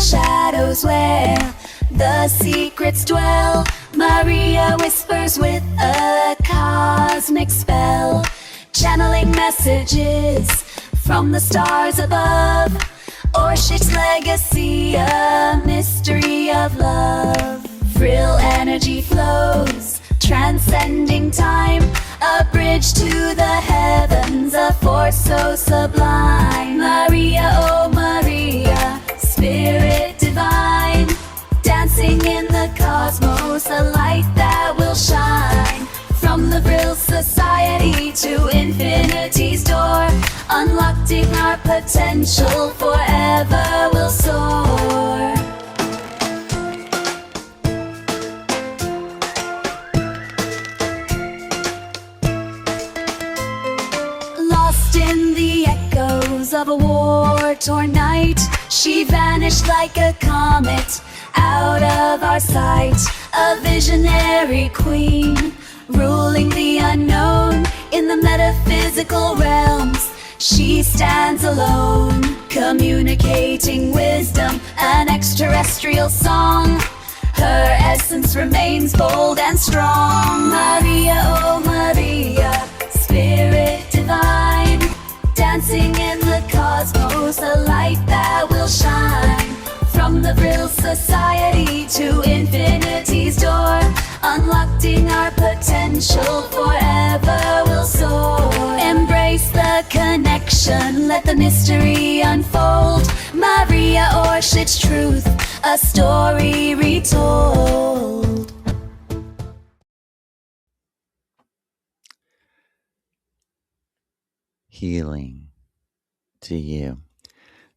shadows where the secrets dwell. Maria whispers with a cosmic spell, channeling messages from the stars above. Orsic's legacy, a mystery of love. Vril energy flows, transcending time, a bridge to the heavens, a force so sublime. Maria, oh Maria, spirit divine, dancing in the cosmos, a light that will shine. From the Vril Society to infinity's door, unlocking our potential, forever we'll soar. Lost in the echoes of a war-torn night, she vanished like a comet, out of our sight. A visionary queen, ruling the unknown in the metaphysical realms. She stands alone, communicating wisdom, an extraterrestrial song. Her essence remains bold and strong. Maria, oh Maria, spirit divine, dancing in the cosmos, a light that will shine. From the Vril Society to infinity's door, unlocking our potential, forever we'll soar. Embrace the connection, let the mystery unfold. Maria Orsic's truth, a story retold. Healing to you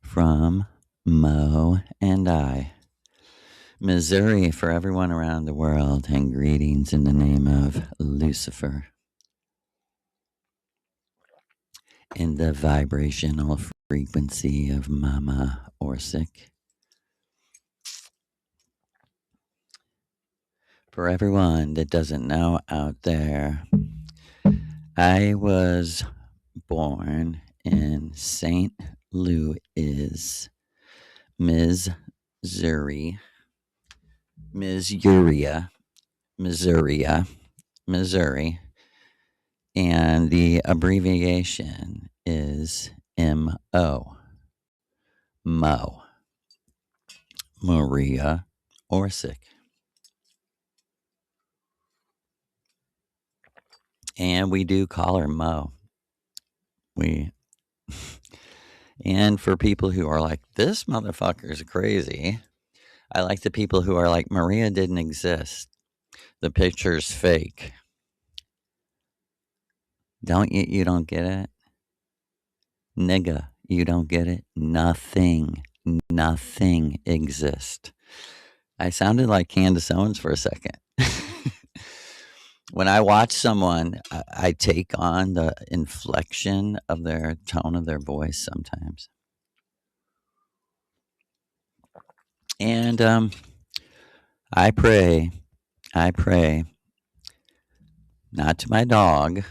from Mo and I. Missouri for everyone around the world, and greetings in the name of Lucifer. In the vibrational frequency of Mama Orsic. For everyone that doesn't know out there, I was born in St. Louis, Missouri, Missouri, and the abbreviation is M.O. Mo. Maria Orsic. And we do call her Mo. And for people who are like, this motherfucker's crazy, I like the people who are like, Maria didn't exist. The picture's fake. You don't get it? Nigga, you don't get it? Nothing exists. I sounded like Candace Owens for a second. When I watch someone, I take on the inflection of their tone of their voice sometimes. And I pray, not to my dog,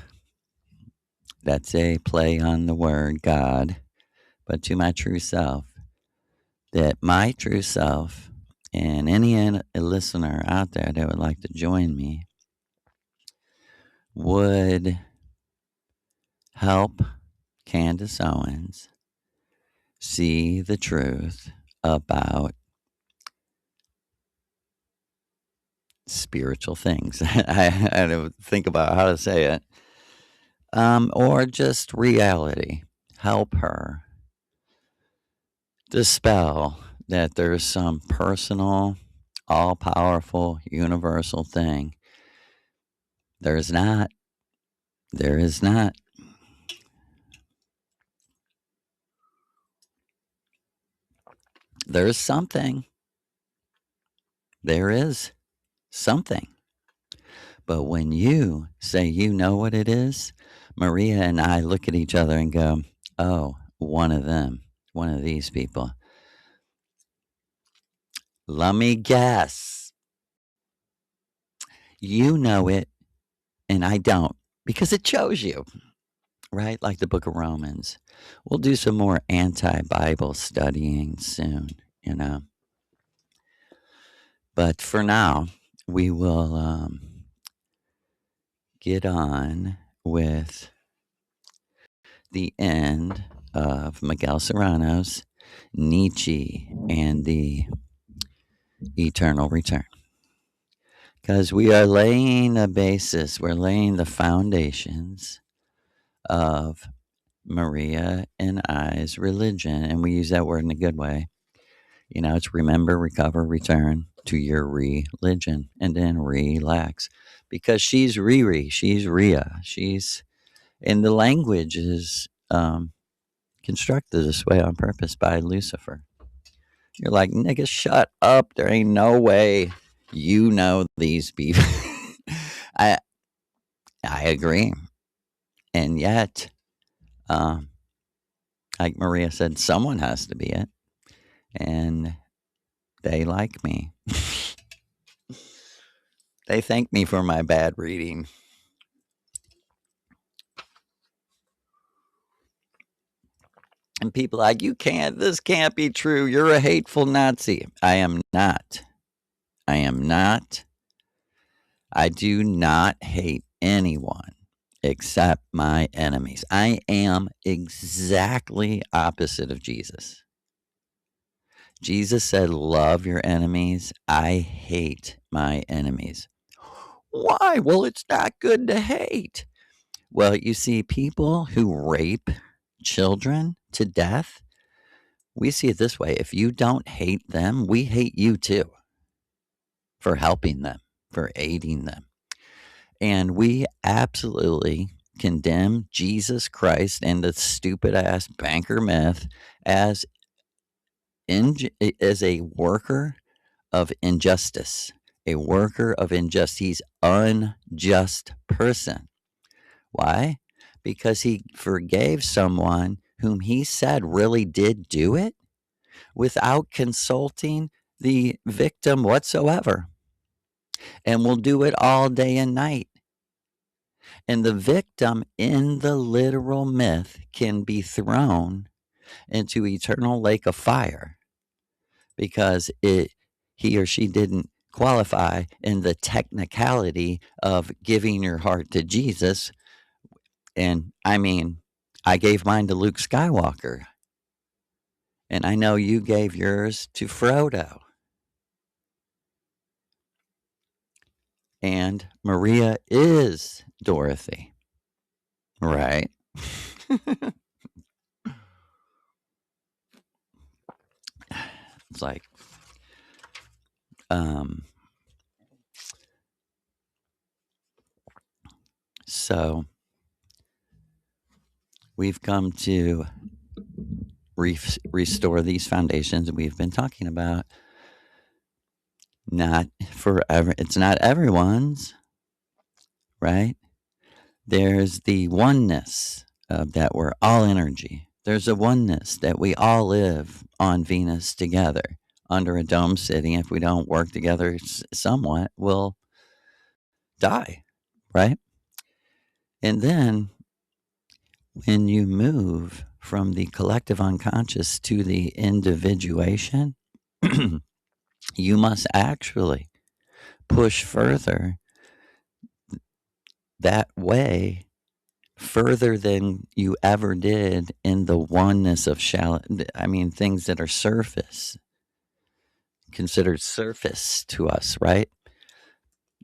that's a play on the word God, but to my true self, that my true self and any listener out there that would like to join me would help Candace Owens see the truth about spiritual things. I had to think about how to say it. Or just reality. Help her dispel that there's some personal, all-powerful, universal thing. There is not. There's something. There is something. But when you say you know what it is, Maria and I look at each other and go, oh, one of them, one of these people. Let me guess. You know it, and I don't, because it chose you, right? Like the book of Romans. We'll do some more anti-Bible studying soon, you know. But for now, we will get on with the end of Miguel Serrano's Nietzsche and the Eternal Return. Because we are laying a basis, we're laying the foundations of Maria and I's religion. And we use that word in a good way. You know, it's remember, recover, return to your religion, and then relax. Because she's Riri, she's Ria, she's, and the language is constructed this way on purpose by Lucifer. You're like, nigga, shut up. There ain't no way you know these people. I agree. And yet, like Maria said, someone has to be it. And they like me. They thank me for my bad reading. And people like, this can't be true. You're a hateful Nazi. I am not. I am not. I do not hate anyone except my enemies. I am exactly opposite of Jesus. Jesus said, love your enemies. I hate my enemies. Why? Well, it's not good to hate. Well, you see, people who rape children to death, we see it this way. If you don't hate them, we hate you too for helping them, for aiding them. And we absolutely condemn Jesus Christ and the stupid ass banker myth as a worker of injustice, a worker of injustice. He's unjust person. Why? Because he forgave someone whom he said really did do it without consulting the victim whatsoever, and will do it all day and night. And the victim in the literal myth can be thrown into eternal lake of fire because he or she didn't qualify in the technicality of giving your heart to Jesus. And I mean, I gave mine to Luke Skywalker, and I know you gave yours to Frodo. And Maria is Dorothy, right? It's like, so we've come to restore these foundations we've been talking about. Not forever. It's not everyone's, right? There's the oneness that we're all energy. There's a oneness that we all live on Venus together under a dome city. If we don't work together somewhat, we'll die, right? And then when you move from the collective unconscious to the individuation, you must actually push further that way, further than you ever did in the oneness of things that are surface, considered surface to us, right?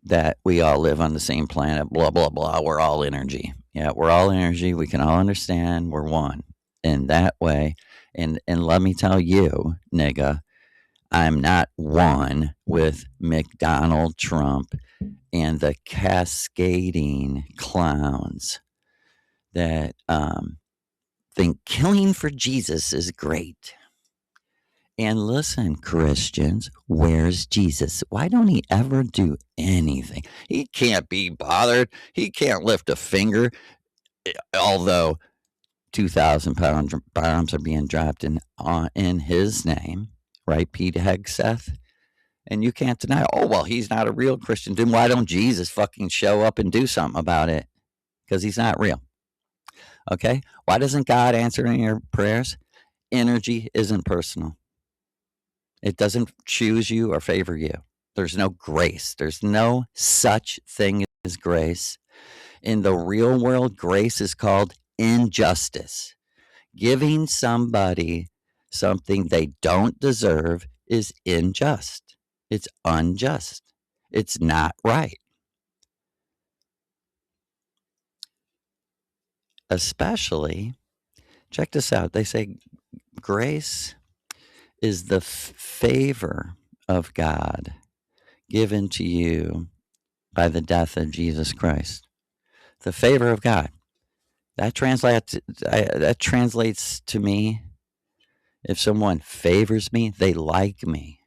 That we all live on the same planet, blah, blah, blah. We're all energy. Yeah, we're all energy. We can all understand we're one in that way. And let me tell you, nigga, I'm not one with McDonald Trump and the cascading clowns that think killing for Jesus is great. And listen, Christians, where's Jesus? Why don't he ever do anything? He can't be bothered. He can't lift a finger, although 2,000 bombs are being dropped in his name, right, Pete Hegseth? And you can't deny, oh, well, he's not a real Christian. Then why don't Jesus fucking show up and do something about it? Because he's not real. Okay? Why doesn't God answer any of your prayers? Energy isn't personal. It doesn't choose you or favor you. There's no grace. There's no such thing as grace. In the real world, grace is called injustice. Giving somebody something they don't deserve is unjust. It's unjust. It's not right. Especially, check this out. They say grace is the favor of God given to you by the death of Jesus Christ. The favor of God. That translates to me, if someone favors me, they like me.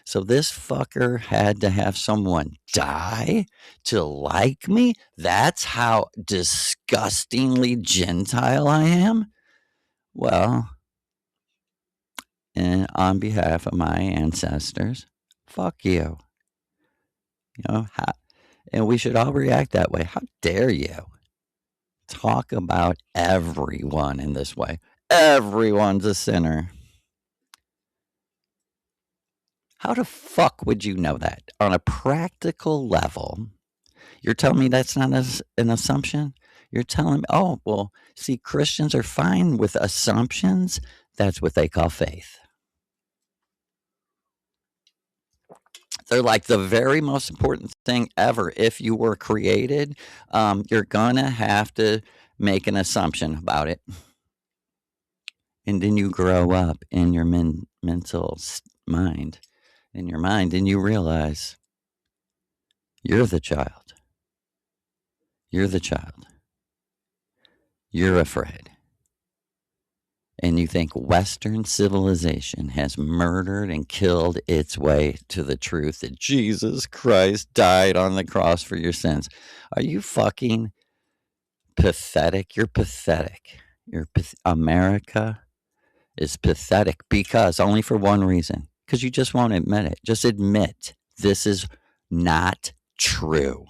So this fucker had to have someone die to like me? That's how disgustingly Gentile I am? Well, and on behalf of my ancestors, fuck you. You know, and we should all react that way. How dare you talk about everyone in this way? Everyone's a sinner. How the fuck would you know that? On a practical level, you're telling me that's not an assumption? You're telling me, oh, well, see, Christians are fine with assumptions. That's what they call faith. They're like the very most important thing ever. If you were created, you're going to have to make an assumption about it. And then you grow up in your mental mind, in your mind, and you realize you're the child. You're the child. You're afraid. And you think Western civilization has murdered and killed its way to the truth that Jesus Christ died on the cross for your sins. Are you fucking pathetic? You're pathetic. America is pathetic because only for one reason. Because you just won't admit it. Just admit this is not true.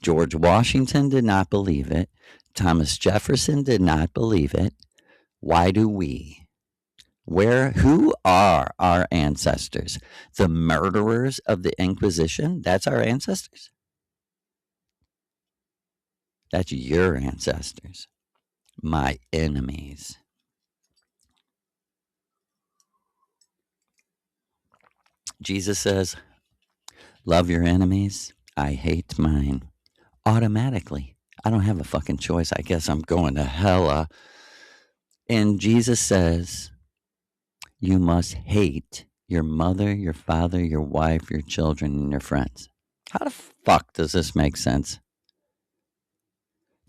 George Washington did not believe it. Thomas Jefferson did not believe it. Why do we? Who are our ancestors? The murderers of the Inquisition? That's our ancestors? That's your ancestors. My enemies. Jesus says, love your enemies. I hate mine. Automatically. I don't have a fucking choice. I guess I'm going to hella. And Jesus says, you must hate your mother, your father, your wife, your children, and your friends. How the fuck does this make sense?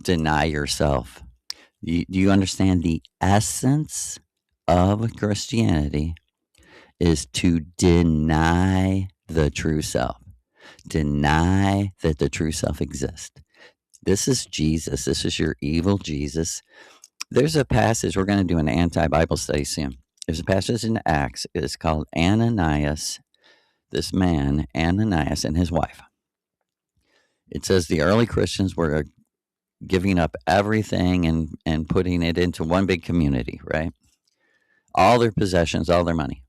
Deny yourself. Do you understand the essence of Christianity is to deny the true self. Deny that the true self exists. This is Jesus. This is your evil Jesus. There's a passage, we're going to do an anti-Bible study soon. There's a passage in Acts. It's called Ananias, this man, Ananias, and his wife. It says the early Christians were giving up everything and putting it into one big community, right? All their possessions, all their money.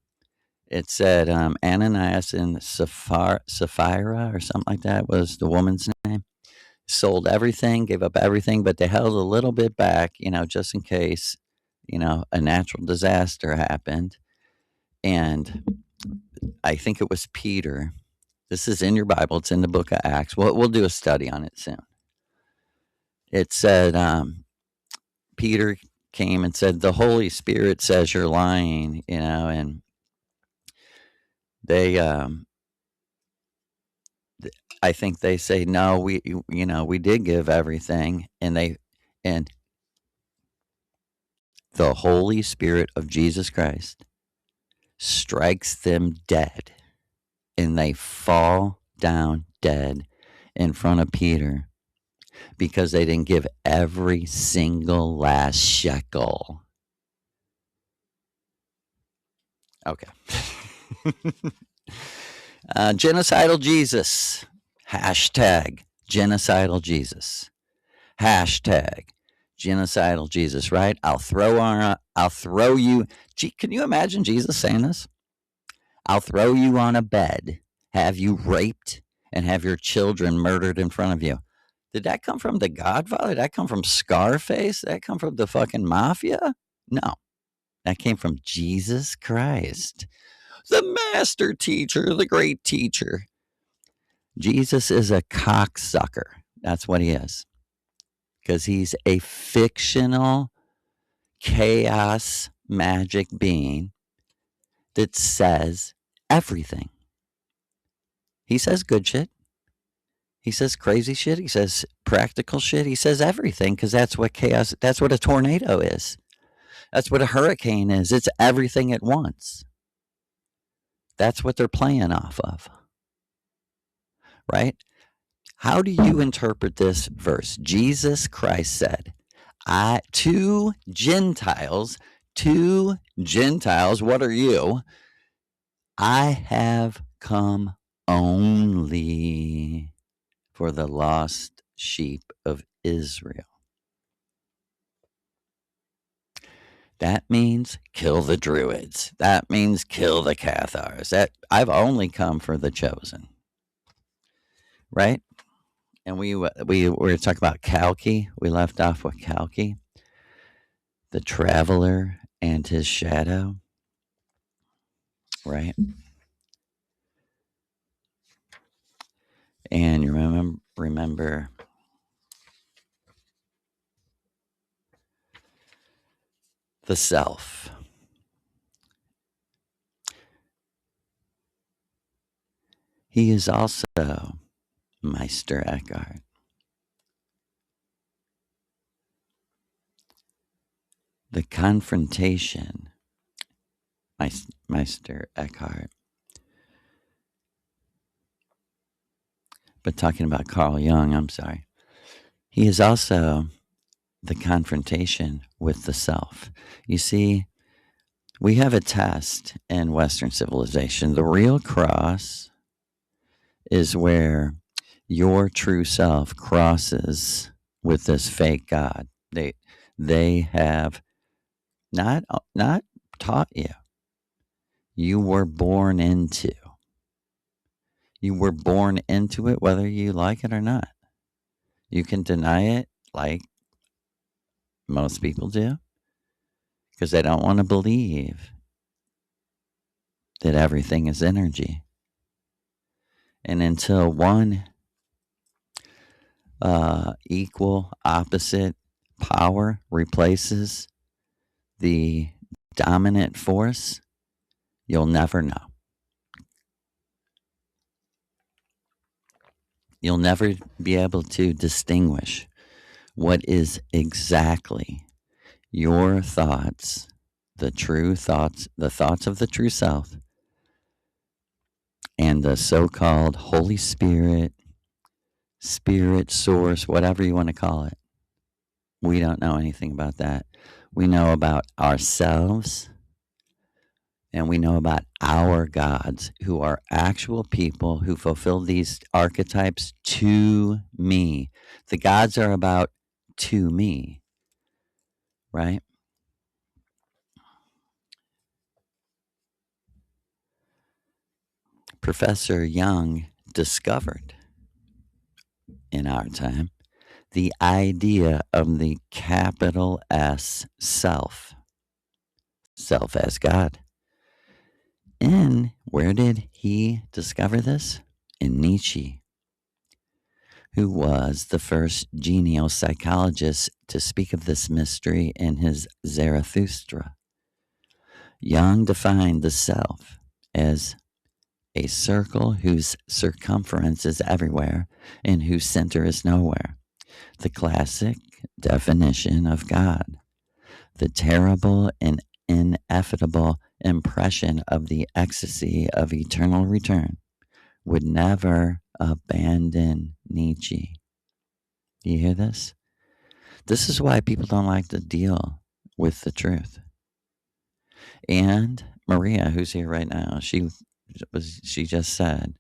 It said Ananias and Sapphira or something like that was the woman's name. Sold everything, gave up everything, but they held a little bit back, just in case, a natural disaster happened. And I think it was Peter. This is in your Bible. It's in the book of Acts. We'll do a study on it soon. It said Peter came and said, the Holy Spirit says you're lying, and they I think they say, no, we did give everything. And the Holy Spirit of Jesus Christ strikes them dead. And they fall down dead in front of Peter because they didn't give every single last shekel. Okay. Genocidal Jesus. Hashtag genocidal Jesus. Hashtag genocidal Jesus, right? I'll throw you. Can you imagine Jesus saying this? I'll throw you on a bed, have you raped, and have your children murdered in front of you. Did that come from The Godfather? Did that come from Scarface? Did that come from the fucking mafia? No, that came from Jesus Christ, the master teacher, the great teacher. Jesus is a cocksucker. That's what he is. Because he's a fictional chaos magic being that says everything. He says good shit. He says crazy shit. He says practical shit. He says everything because that's what chaos, that's what a tornado is. That's what a hurricane is. It's everything at once. That's what they're playing off of. Right? How do you interpret this verse? Jesus Christ said, to Gentiles, what are you? I have come only for the lost sheep of Israel. That means kill the Druids. That means kill the Cathars. That I've only come for the chosen. Right? And we were talking about Kalki. We left off with Kalki, the traveler and his shadow. Right? And you remember the self. He is also Meister Eckhart. The confrontation, Meister Eckhart. But talking about Carl Jung, I'm sorry. He is also the confrontation with the self. You see, we have a test in Western civilization. The real cross is where your true self crosses with this fake God. They have not taught you. You were born into. You were born into it whether you like it or not. You can deny it like most people do because they don't want to believe that everything is energy. And until one equal opposite power replaces the dominant force, you'll never know. You'll never be able to distinguish what is exactly your thoughts, the true thoughts, the thoughts of the true self, and the so-called Holy Spirit, Spirit Source, whatever you want to call it. We don't know anything about that. We know about ourselves, and we know about our gods, who are actual people who fulfill these archetypes to me. The gods are about to me, right? Professor Jung discovered in our time the idea of the capital S self, self as God. And where did he discover this? In Nietzsche, who was the first genial psychologist to speak of this mystery in his Zarathustra. Jung defined the self as a circle whose circumference is everywhere and whose center is nowhere. The classic definition of God. The terrible and ineffable impression of the ecstasy of eternal return would never abandon Nietzsche. Do you hear this? This is why people don't like to deal with the truth. And Maria, who's here right now, she just said,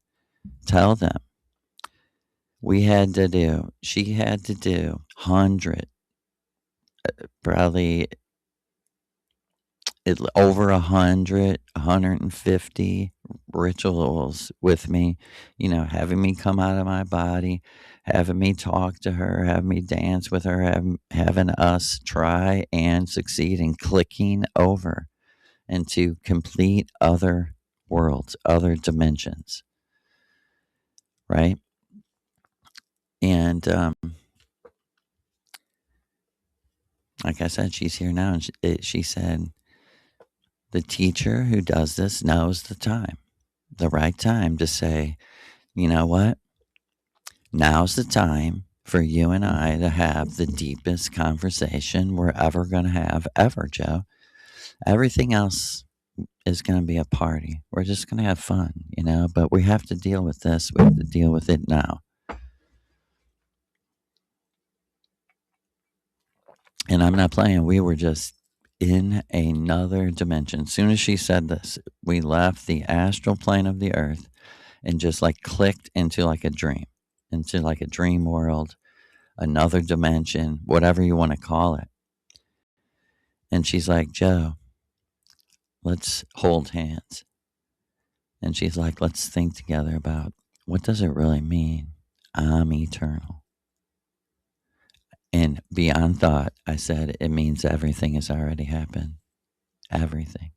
tell them she had to do 100, probably over 100, 150 rituals with me, having me come out of my body, having me talk to her, having me dance with her, having us try and succeed in clicking over into complete other worlds, other dimensions, right? And like I said, she's here now, and she said, the teacher who does this knows the right time to say, you know what? Now's the time for you and I to have the deepest conversation we're ever going to have, ever, Joe. Everything else is going to be a party. We're just going to have fun, but we have to deal with this. We have to deal with it now. And I'm not playing. We were just in another dimension. As soon as she said this, we left the astral plane of the earth and just like clicked into like a dream, into like a dream world, another dimension, whatever you want to call it. And she's like, Joe, let's hold hands. And she's like, let's think together about what does it really mean? I'm eternal. And beyond thought, I said, it means everything has already happened. Everything.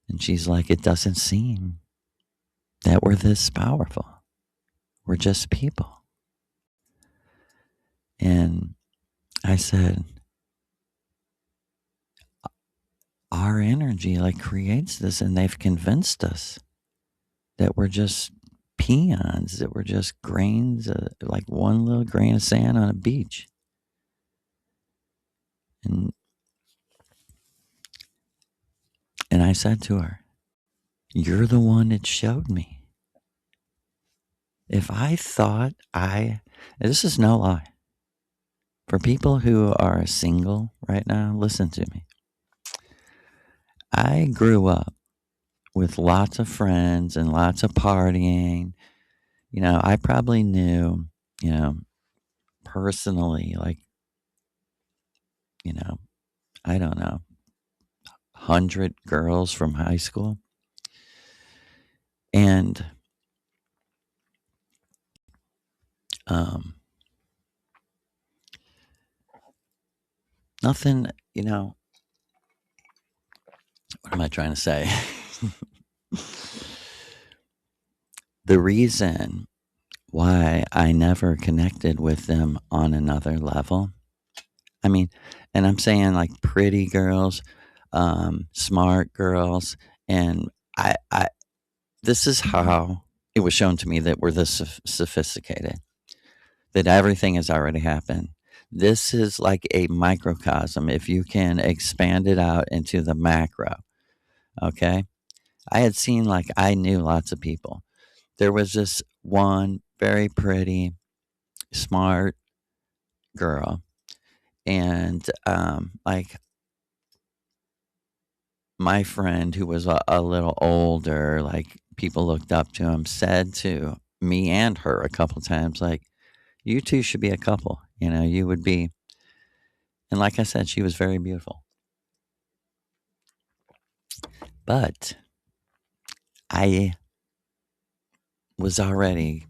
And she's like, it doesn't seem that we're this powerful. We're just people. And I said, our energy like creates this, and they've convinced us that we're just peons, that we're just grains, like one little grain of sand on a beach. And I said to her, you're the one that showed me. If I thought this is no lie. For people who are single right now, listen to me. I grew up with lots of friends and lots of partying. I probably knew, personally, like, I don't know, 100 girls from high school. And nothing, what am I trying to say? The reason why I never connected with them on another level, I mean, and I'm saying like pretty girls, smart girls, and I this is how it was shown to me that we're this sophisticated, that everything has already happened. This is like a microcosm if you can expand it out into the macro. Okay. I had seen, like, I knew lots of people. There was this one very pretty, smart girl. And like my friend who was a little older, like people looked up to him, said to me and her a couple times, like, you two should be a couple. You would be. And like I said, she was very beautiful. But I was already,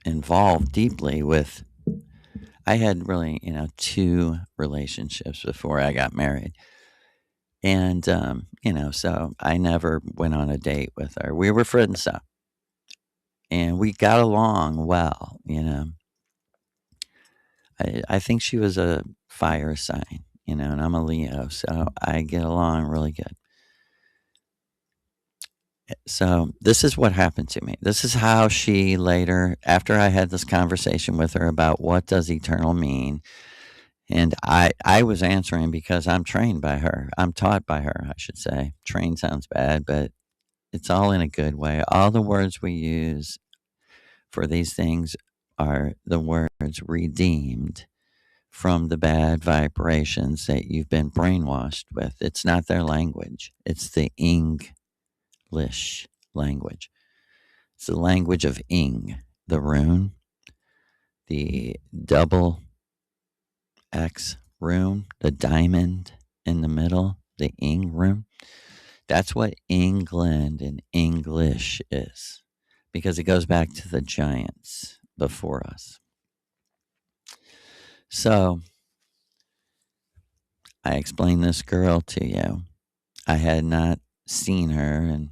involved deeply with, I had really, 2 relationships before I got married. And, so I never went on a date with her. We were friends though. And we got along well. I think she was a fire sign, and I'm a Leo, so I get along really good. So this is what happened to me. This is how she later, after I had this conversation with her about what does eternal mean, and I was answering because I'm trained by her. I'm taught by her, I should say. Trained sounds bad, but it's all in a good way. All the words we use for these things are the words redeemed from the bad vibrations that you've been brainwashed with. It's not their language. It's the English language. It's the language of Ing, the rune, the double X rune, the diamond in the middle, the Ing rune. That's what England and English is, because it goes back to the giants before us. So I explained this girl to you. I had not seen her, and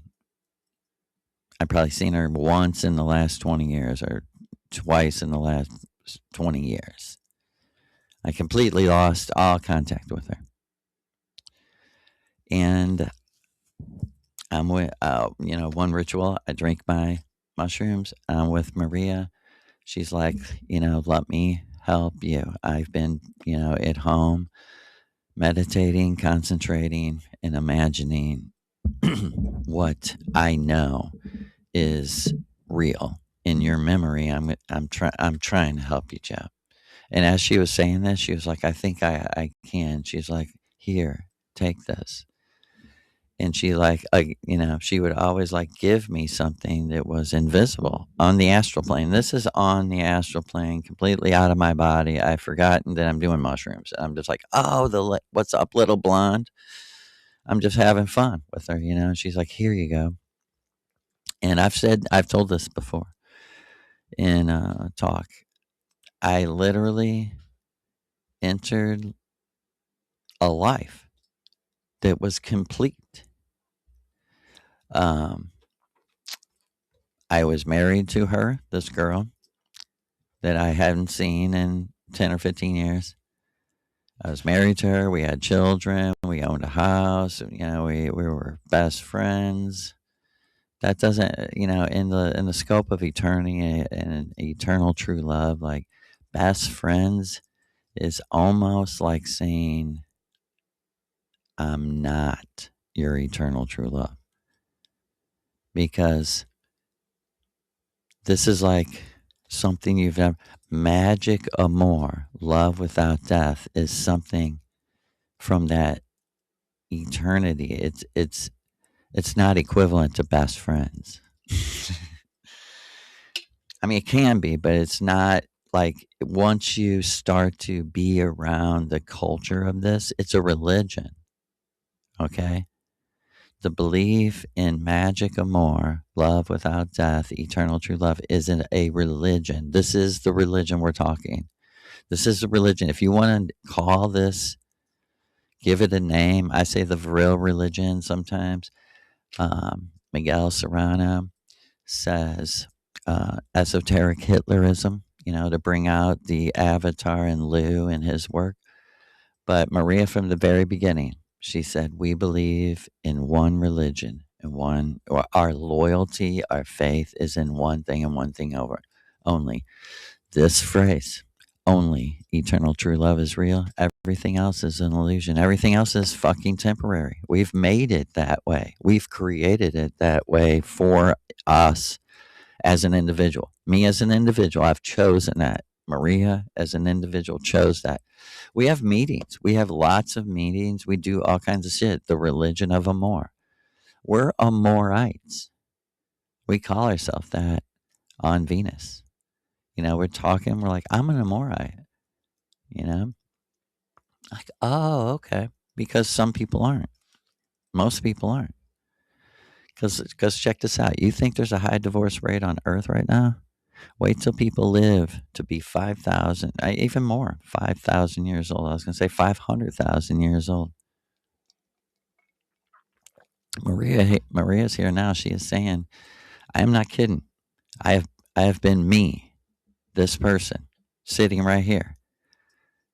I've probably seen her once in the last 20 years or twice in the last 20 years. I completely lost all contact with her. And I'm with, one ritual, I drink my mushrooms. I'm with Maria. She's like, let me help you. I've been, at home meditating, concentrating, and imagining what I know is real in your memory. I'm trying to help you, Jeff. And as she was saying this, she was like, I think I can. She's like, here, take this. And she she would always like give me something that was invisible on the astral plane. This is on the astral plane, completely out of my body. I've forgotten that I'm doing mushrooms. I'm just like, oh, what's up, little blonde? I'm just having fun with her, And she's like, here you go. And I've told this before in a talk. I literally entered a life that was complete. I was married to her, this girl that I hadn't seen in 10 or 15 years. I was married to her. We had children. We owned a house. We were best friends. That doesn't, in the scope of eternity and eternal true love, like best friends is almost like saying, I'm not your eternal true love. Because this is like something you've never. Magic amour, love without death, is something from that eternity. It's not equivalent to best friends. I mean, it can be, but it's not. Like, once you start to be around the culture of this, it's a religion. Okay? The belief in magic amour, love without death, eternal true love, isn't a religion. This is the religion we're talking. This is the religion. If you want to call this, give it a name. I say the vril religion sometimes. Miguel Serrano says esoteric Hitlerism, to bring out the avatar and Lou in his work. But Maria, from the very beginning, she said, we believe in one religion and our loyalty, our faith is in one thing and one thing only. This phrase, only eternal true love is real. Everything else is an illusion. Everything else is fucking temporary. We've made it that way. We've created it that way for us as an individual. Me as an individual, I've chosen that. Maria as an individual chose that. We have meetings. We have lots of meetings. We do all kinds of shit. The religion of amour. We're amorites. We call ourselves that on Venus. We're talking. We're like, I'm an amorite. Like, oh, okay. Because some people aren't. Most people aren't. Because check this out. You think there's a high divorce rate on Earth right now? Wait till people live to be 5,000, even more, 5,000 years old. I was going to say 500,000 years old. Maria's here now. She is saying, I am not kidding. I have been me, this person, sitting right here.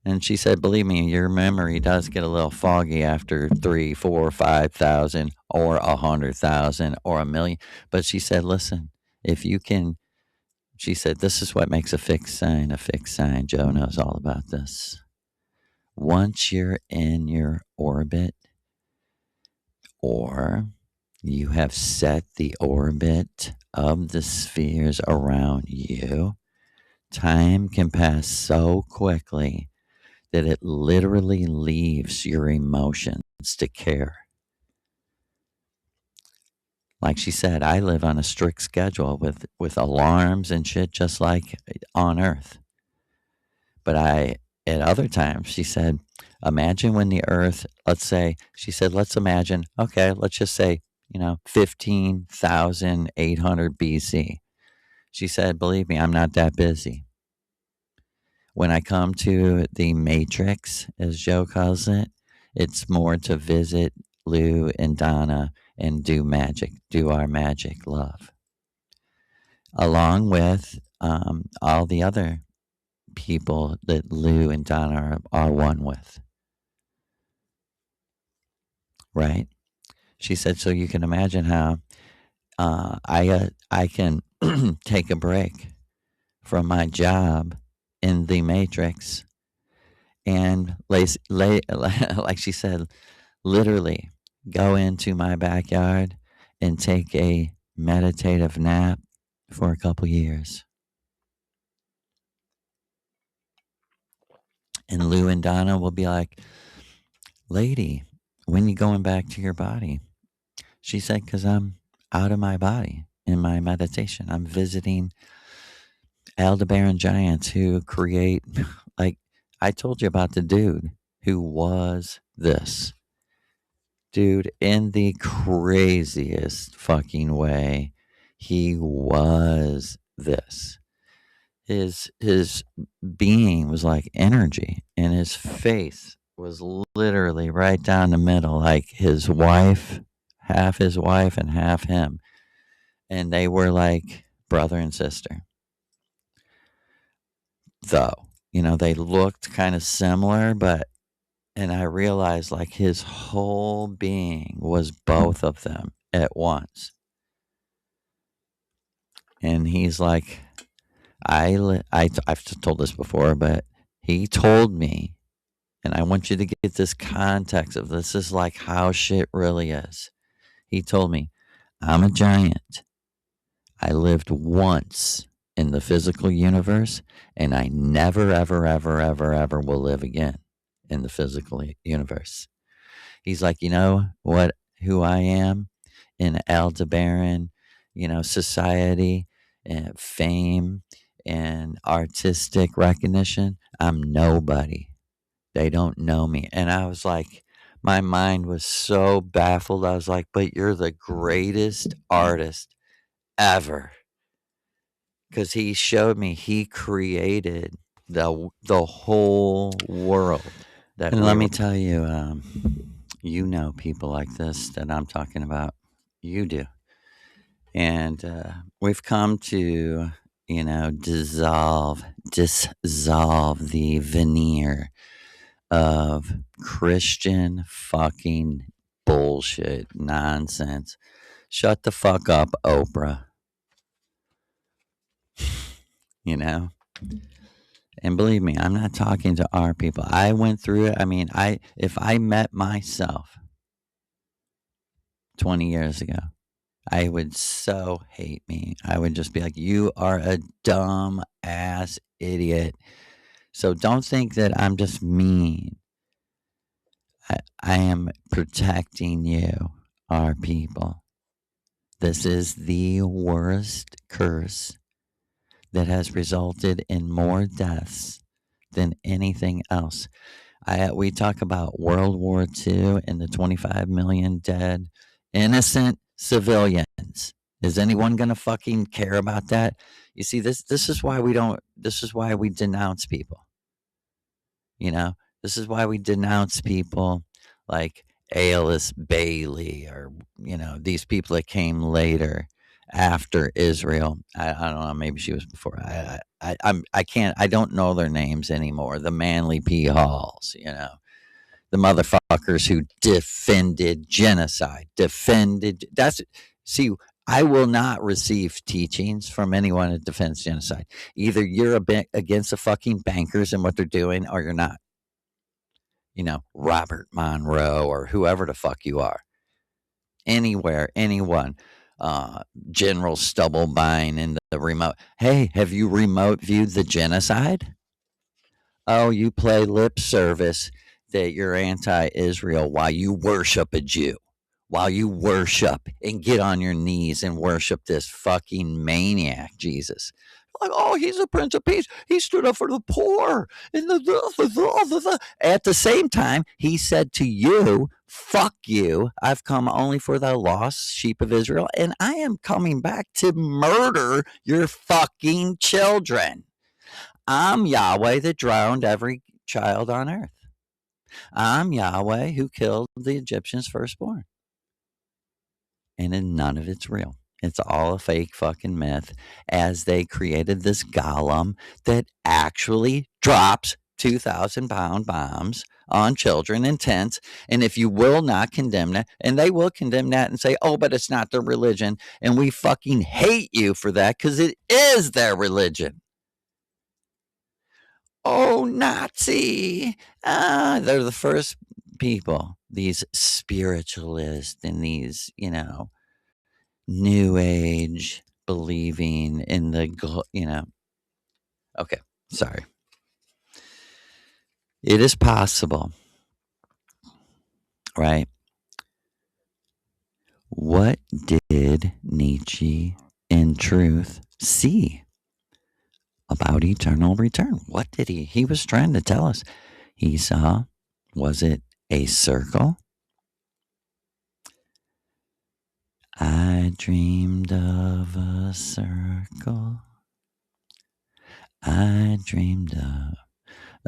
And she said, believe me, your memory does get a little foggy after 3, 4, 5,000 or 100,000 or 1,000,000. But she said, listen, if you can. She said, this is what makes a fixed sign a fixed sign. Joe knows all about this. Once you're in your orbit, or you have set the orbit of the spheres around you, time can pass so quickly that it literally leaves your emotions to care. Like she said, I live on a strict schedule with alarms and shit, just like on Earth. But at other times, she said, Imagine when the earth, let's say, she said, let's imagine, okay, let's just say, 15,800 BC. She said, believe me, I'm not that busy. When I come to the Matrix, as Joe calls it, it's more to visit Lou and Donna and do magic, do our magic love, along with all the other people that Lou and Donna are one with. Right? She said, so you can imagine how I can take a break from my job in the Matrix and like she said, literally go into my backyard and take a meditative nap for a couple years. And Lou and Donna will be like, lady, when you going back to your body? She said, because I'm out of my body in my meditation. I'm visiting Aldebaran giants who create, like I told you about the dude who was this. Dude, in the craziest fucking way, he was this. His being was like energy, and his face was literally right down the middle, like his wife, half his wife and half him. And they were like brother and sister. Though, they looked kind of similar, and I realized like his whole being was both of them at once. And he's like, I've told this before, but he told me, and I want you to get this context of this is like how shit really is. He told me, I'm a giant. I lived once in the physical universe, and I never, ever, ever, ever, ever will live again in the physical universe. He's like, you know what, who I am in Aldebaran, society and fame and artistic recognition. I'm nobody. They don't know me. And I was like, my mind was so baffled. I was like, but you're the greatest artist ever. Because he showed me he created the whole world. And let me tell you, people like this that I'm talking about. You do. And we've come to, dissolve the veneer of Christian fucking bullshit nonsense. Shut the fuck up, Oprah. And believe me, I'm not talking to our people. I went through it. I mean, if I met myself 20 years ago, I would so hate me. I would just be like, you are a dumb ass idiot. So don't think that I'm just mean. I am protecting you, our people. This is the worst curse that has resulted in more deaths than anything else. We talk about World War II and the 25 million dead innocent civilians. Is anyone going to fucking care about that? You see, this is why we don't, this is why we denounce people. This is why we denounce people like Alice Bailey or, these people that came later after Israel. I don't know, maybe she was before. I don't know their names anymore. The Manly P. Halls, the motherfuckers who defended genocide, I will not receive teachings from anyone that defends genocide. Either you're against the fucking bankers and what they're doing, or you're not. Robert Monroe or whoever the fuck you are. Anywhere, anyone. General Stubblebine in the remote. Hey, have you remote viewed the genocide? Oh, you play lip service that you're anti-Israel while you worship a Jew. While you worship and get on your knees and worship this fucking maniac, Jesus, Like, oh, he's a Prince of Peace. He stood up for the poor. And at the same time, he said to you, fuck you. I've come only for the lost sheep of Israel, and I am coming back to murder your fucking children. I'm Yahweh that drowned every child on earth. I'm Yahweh who killed the Egyptians' firstborn. And then none of it's real. It's all a fake fucking myth, as they created this golem that actually drops 2,000-pound bombs on children in tents. And if you will not condemn that, and they will condemn that and say, oh, but it's not their religion. And we fucking hate you for that because it is their religion. Oh, Nazi. They're the first people, these spiritualists and these, new age believing in the, okay, sorry. It is possible, right? What did Nietzsche in truth see about eternal return? What did he was trying to tell us? He saw, was it a circle? I dreamed of a circle. I dreamed of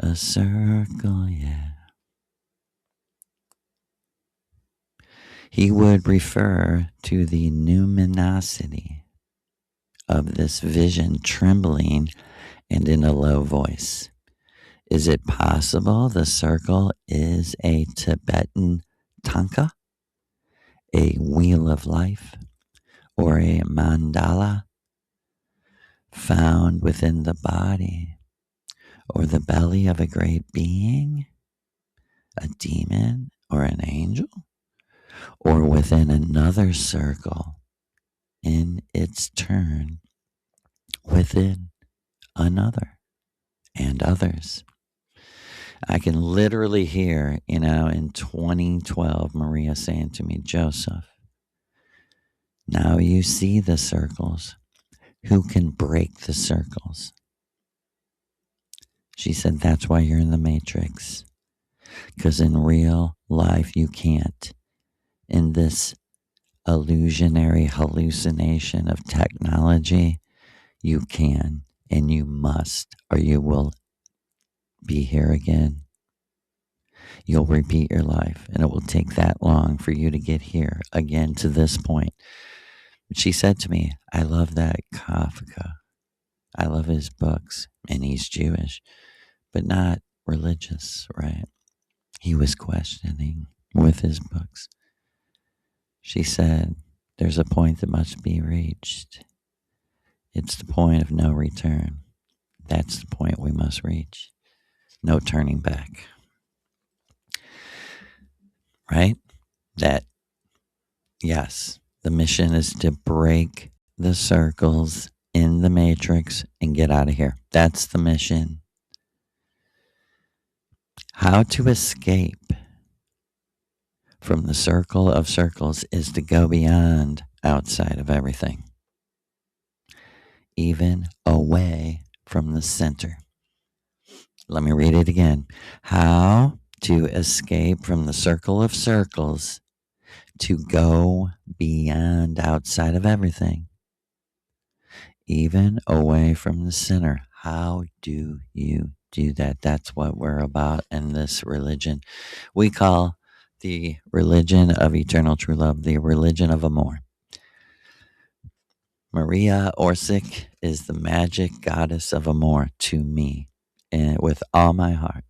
a circle, yeah. He would refer to the numinosity of this vision trembling and in a low voice. Is it possible the circle is a Tibetan tanka, a wheel of life, or a mandala found within the body or the belly of a great being, a demon or an angel, or within another circle in its turn within another and others? I can literally hear, in 2012, Maria saying to me, Joseph, now you see the circles. Who can break the circles? She said, that's why you're in the matrix. Because in real life, you can't. In this illusionary hallucination of technology, you can and you must, or you will be here again. You'll repeat your life, and it will take that long for you to get here again to this point. She said to me, I love that Kafka. I love his books, and he's Jewish, but not religious, right? He was questioning with his books. She said, there's a point that must be reached. It's the point of no return. That's the point we must reach. No turning back. Right? That, yes, the mission is to break the circles in the matrix and get out of here. That's the mission. How to escape from the circle of circles is to go beyond outside of everything, even away from the center. Let me read it again. How to escape from the circle of circles, to go beyond outside of everything, even away from the center. How do you do that? That's what we're about in this religion. We call the religion of eternal true love the religion of amor. Maria Orsic is the magic goddess of amor to me, and with all my heart.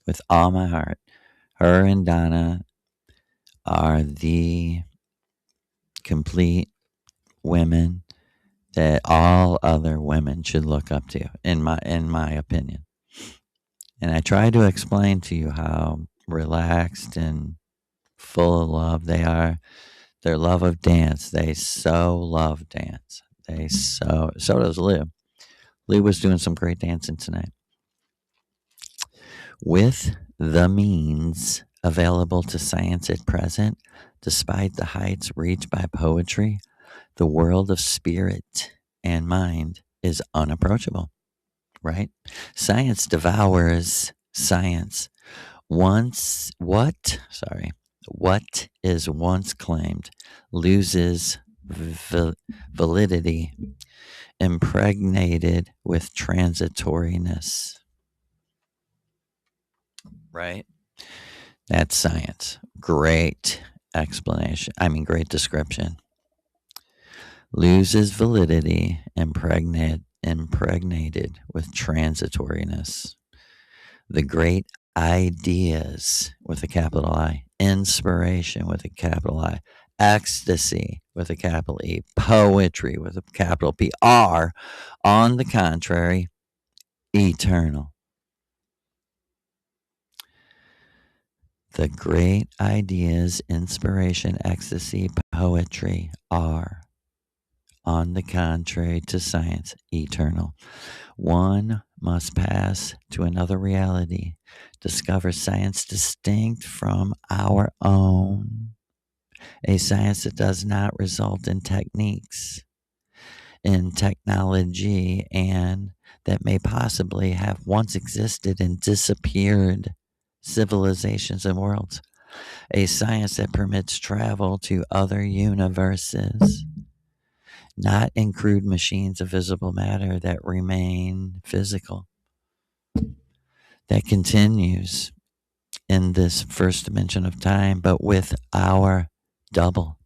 With all my heart. Her and Donna are the complete women that all other women should look up to, in my opinion. And I try to explain to you how relaxed and full of love they are. Their love of dance. They so love dance. So does Lou. Lou was doing some great dancing tonight. With the means available to science at present, despite the heights reached by poetry, the world of spirit and mind is unapproachable, right? Science devours science. What is once claimed loses validity, impregnated with transitoriness, right? That's science. Great explanation. Great description. Loses validity, impregnated with transitoriness. The great ideas with a capital I, inspiration with a capital I, ecstasy with a capital E, poetry with a capital P are, on the contrary, eternal. The great ideas, inspiration, ecstasy, poetry are, on the contrary to science, eternal. One must pass to another reality, discover science distinct from our own, a science that does not result in techniques, in technology, and that may possibly have once existed and disappeared civilizations and worlds, a science that permits travel to other universes, not in crude machines of visible matter that remain physical, that continues in this first dimension of time, but with our double,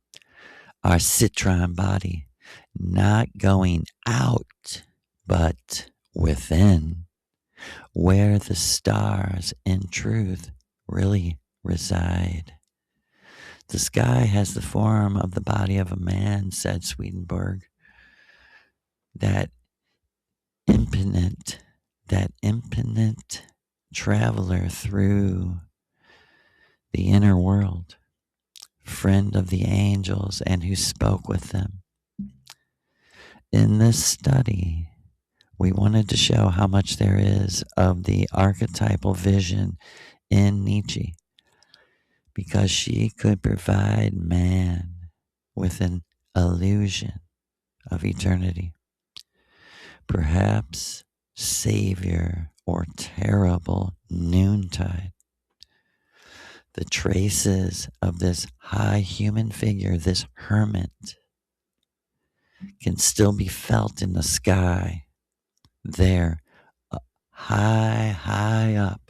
our citron body, not going out, but within, where the stars in truth really reside. The sky has the form of the body of a man, said Swedenborg. That infinite traveler through the inner world, friend of the angels, and who spoke with them. In this study, we wanted to show how much there is of the archetypal vision in Nietzsche, because she could provide man with an illusion of eternity, perhaps savior or terrible noontide. The traces of this high human figure, this hermit, can still be felt in the sky, there, high, high up,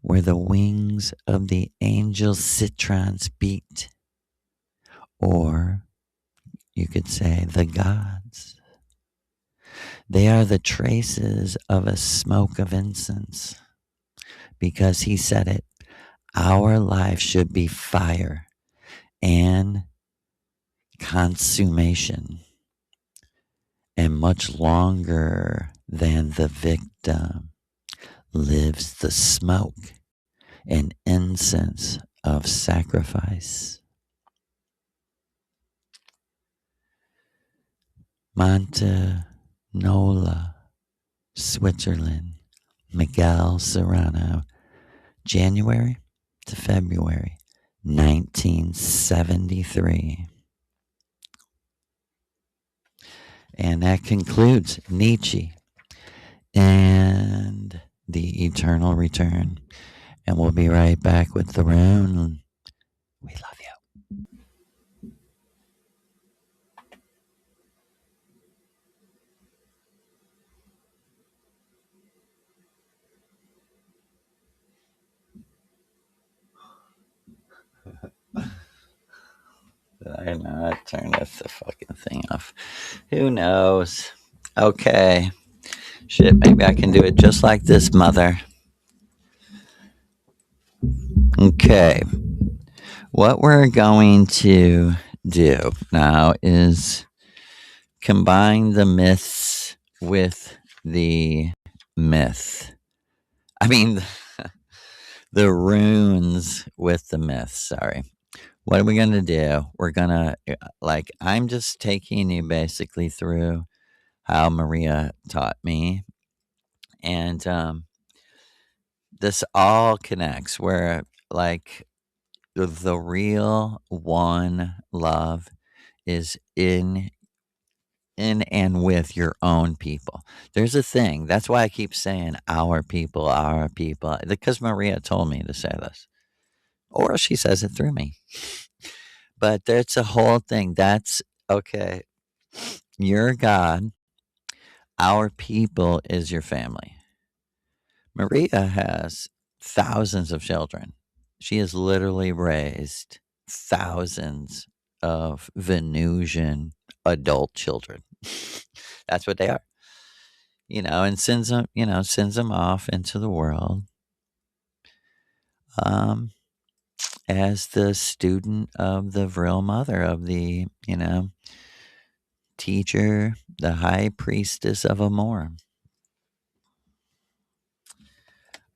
where the wings of the angel citrons beat, or you could say the gods. They are the traces of a smoke of incense, because he said it, our life should be fire and consummation, and much longer than the victim lives the smoke and incense of sacrifice. Montenola, Switzerland, Miguel Serrano, January to February 1973. And that concludes Nietzsche and the eternal return. And we'll be right back with the rune. We love you. Did I not turn this the fucking thing off? Who knows? Okay. Shit, maybe I can do it just like this, mother. Okay. What we're going to do now is combine the myths with the myth. The runes with the myths. Sorry. What are we going to do? We're going to, I'm just taking you basically through how Maria taught me. And this all connects where, the real one love is in in and with your own people. There's a thing. That's why I keep saying our people, because Maria told me to say this, or she says it through me. But that's a whole thing. That's okay. Your God, our people is your family. Maria has thousands of children. She has literally raised thousands of Venusian adult children. That's what they are. And sends them off into the world um, as the student of the Vril mother, of the, teacher, the high priestess of Amor.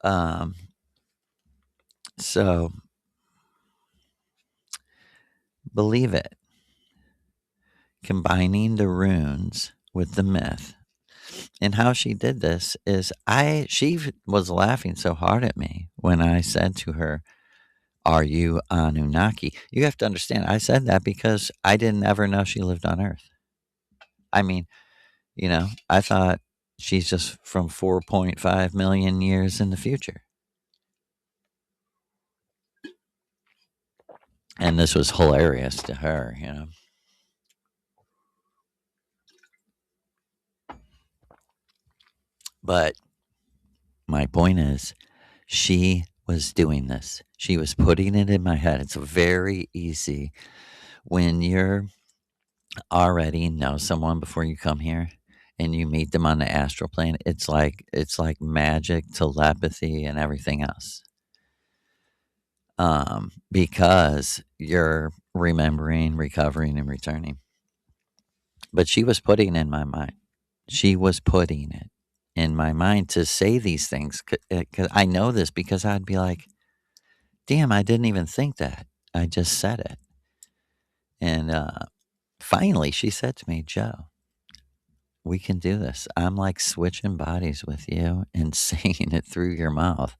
Um, so believe it. Combining the runes with the myth. And how she did this is she was laughing so hard at me when I said to her, "Are you Anunnaki?" You have to understand, I said that because I didn't ever know she lived on Earth. I mean, I thought she's just from 4.5 million years in the future. And this was hilarious to her. But my point is, she was doing this. She was putting it in my head. It's very easy when you're already know someone before you come here and you meet them on the astral plane. It's like magic, telepathy, and everything else. Because you're remembering, recovering, and returning. But she was putting in my mind. She was putting it in my mind to say these things. 'Cause I know this because I'd be like, damn, I didn't even think that. I just said it. And finally, she said to me, Joe, we can do this. I'm like switching bodies with you and saying it through your mouth.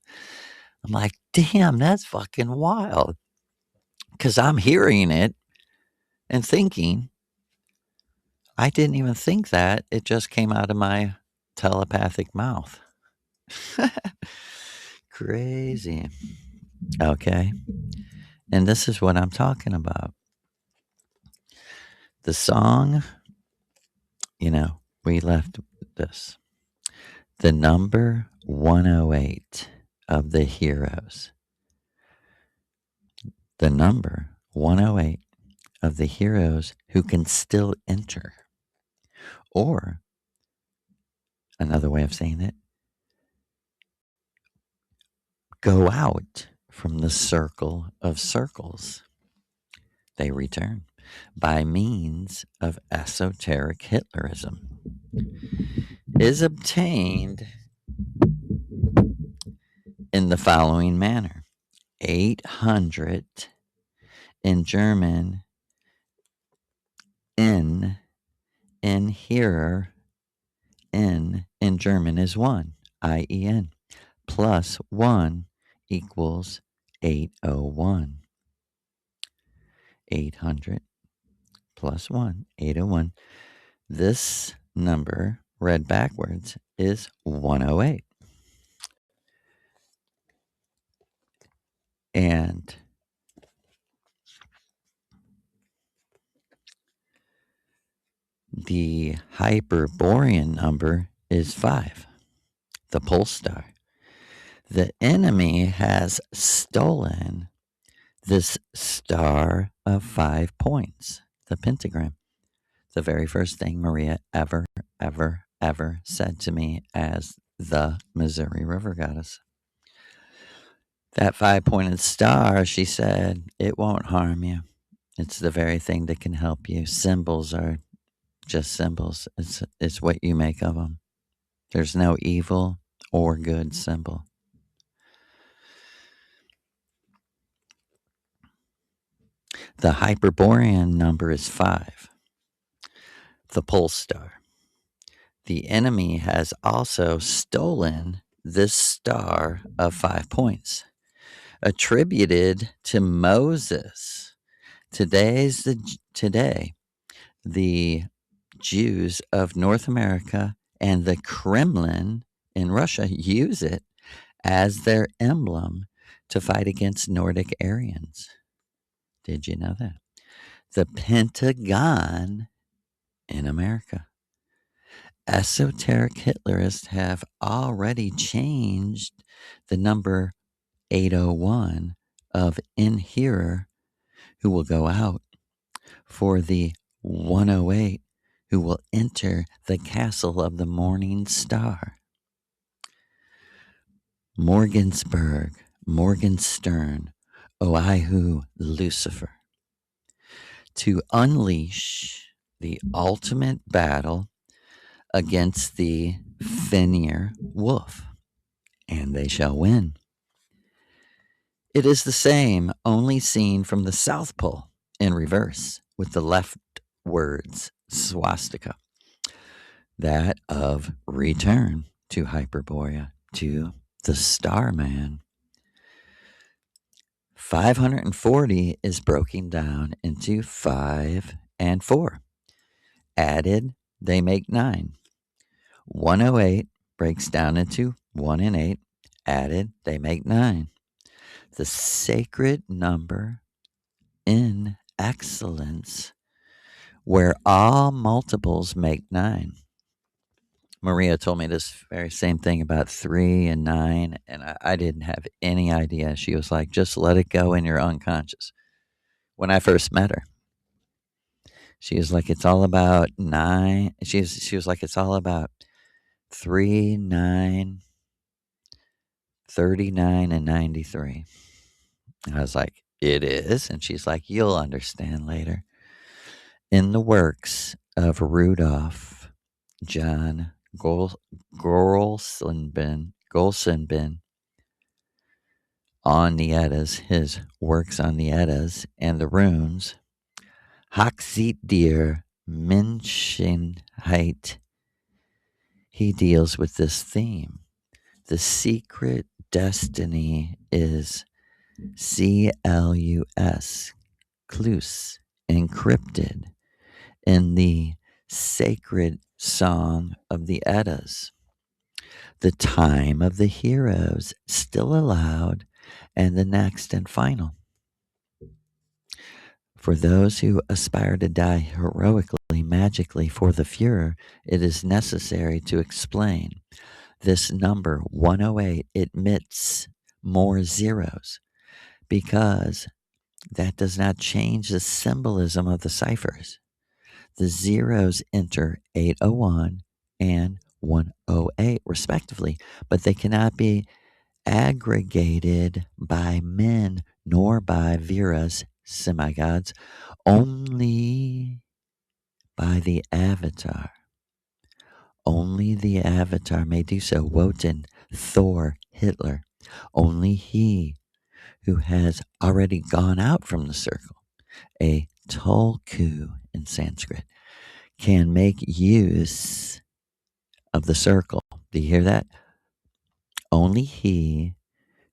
I'm like, damn, that's fucking wild. Because I'm hearing it and thinking, I didn't even think that. It just came out of my telepathic mouth. Crazy. Okay. And this is what I'm talking about. The song, we left this. The number 108 of the heroes. The number 108 of the heroes who can still enter. Or, another way of saying it, go out from the circle of circles. They return by means of esoteric Hitlerism. Is obtained in the following manner. 800 in German, in hearer, in German is 1, IEN, plus 1 equals 801. 800 plus 1, 801. This number, read backwards, is 108. And the Hyperborean number is 5, the pole star. The enemy has stolen this star of 5 points, the pentagram. The very first thing Maria ever said to me as the Missouri River Goddess. That 5-pointed star, she said, it won't harm you. It's the very thing that can help you. Symbols are just symbols. It's what you make of them. There's no evil or good symbol. The Hyperborean number is 5, the pole star. The enemy has also stolen this star of 5 points, attributed to Moses. Today, the Jews of North America and the Kremlin in Russia use it as their emblem to fight against Nordic Aryans. Did you know that? The Pentagon in America. Esoteric Hitlerists have already changed the number 801 of inherer who will go out for the 108 who will enter the castle of the morning star. Morgensburg, Morgenstern, Oihu, Lucifer. To unleash the ultimate battle against the Fenrir wolf, and they shall win. It is the same, only seen from the South Pole in reverse, with the leftwards swastika, that of return to Hyperborea, to the Starman. 540 is broken down into 5 and 4. Added, they make 9. 108 breaks down into 1 and 8. Added, they make 9. The sacred number in excellence, where all multiples make 9. Maria told me this very same thing about 3 and 9, and I didn't have any idea. She was like, just let it go in your unconscious. When I first met her, she was like, it's all about 9. She was like, it's all about 3, 9, 39, and 93. And I was like, it is? And she's like, you'll understand later. In the works of Rudolph John Golsenbin on the Eddas, his works on the Eddas and the runes, Hochzeit dir Menschheit, he deals with this theme. The secret destiny is CLUS, Clus, encrypted in the sacred song of the Eddas. The time of the heroes still allowed, and the next and final. For those who aspire to die heroically, magically for the Führer, it is necessary to explain. This number 108 admits more zeros because that does not change the symbolism of the ciphers. The zeros enter 801 and 108 respectively, but they cannot be aggregated by men nor by Veras, semi-gods, only by the avatar. Only the avatar may do so. Wotan, Thor, Hitler. Only he who has already gone out from the circle, a tulku in Sanskrit, can make use of the circle. Do you hear that? Only he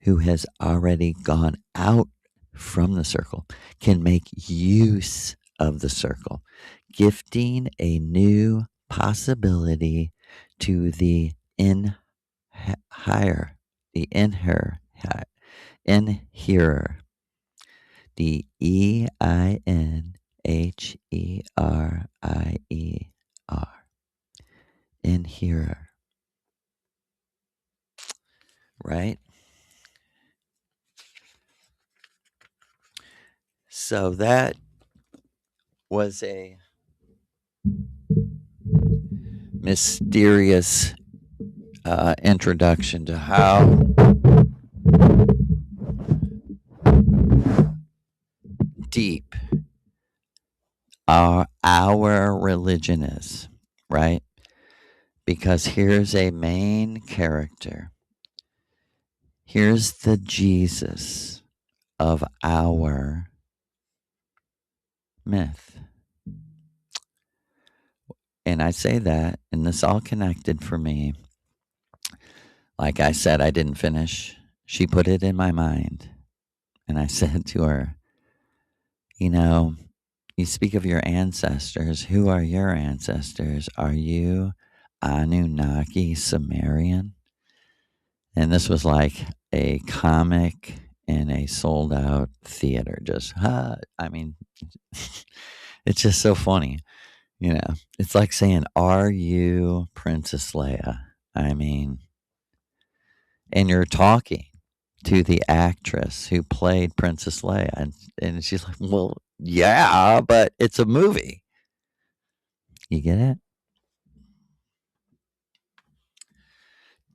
who has already gone out from the circle can make use of the circle, gifting a new possibility to the inherer, the EINHERIER, inherer, right? So that was a mysterious introduction to how deep our religion is, right? Because here's a main character. Here's the Jesus of our myth. And I say that, and this all connected for me. Like I said, I didn't finish. She put it in my mind. And I said to her, you know, you speak of your ancestors. Who are your ancestors? Are you Anunnaki Sumerian? And this was like a comic in a sold out theater. Just, I mean, it's just so funny. You know, it's like saying, "Are you Princess Leia?" I mean, and you're talking to the actress who played Princess Leia, and she's like, "Well, yeah, but it's a movie." You get it?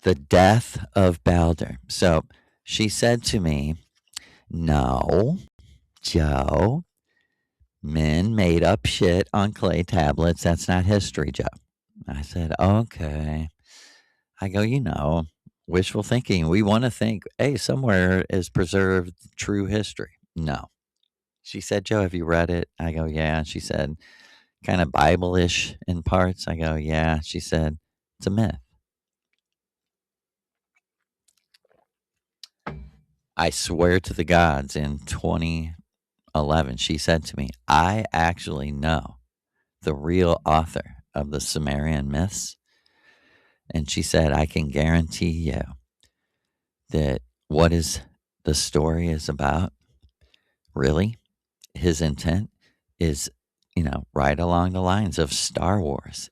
The death of Baldur. So she said to me, "No, Joe, men made up shit on clay tablets. That's not history, Joe." I said, "Okay." I go, wishful thinking. We want to think, hey, somewhere is preserved true history. No. She said, "Joe, have you read it?" I go, "Yeah." She said, "Kind of Bible-ish in parts." I go, "Yeah." She said, "It's a myth." I swear to the gods, in 2011, she said to me, "I actually know the real author of the Sumerian myths." And she said, "I can guarantee you that what is the story is about, really, his intent is, right along the lines of Star Wars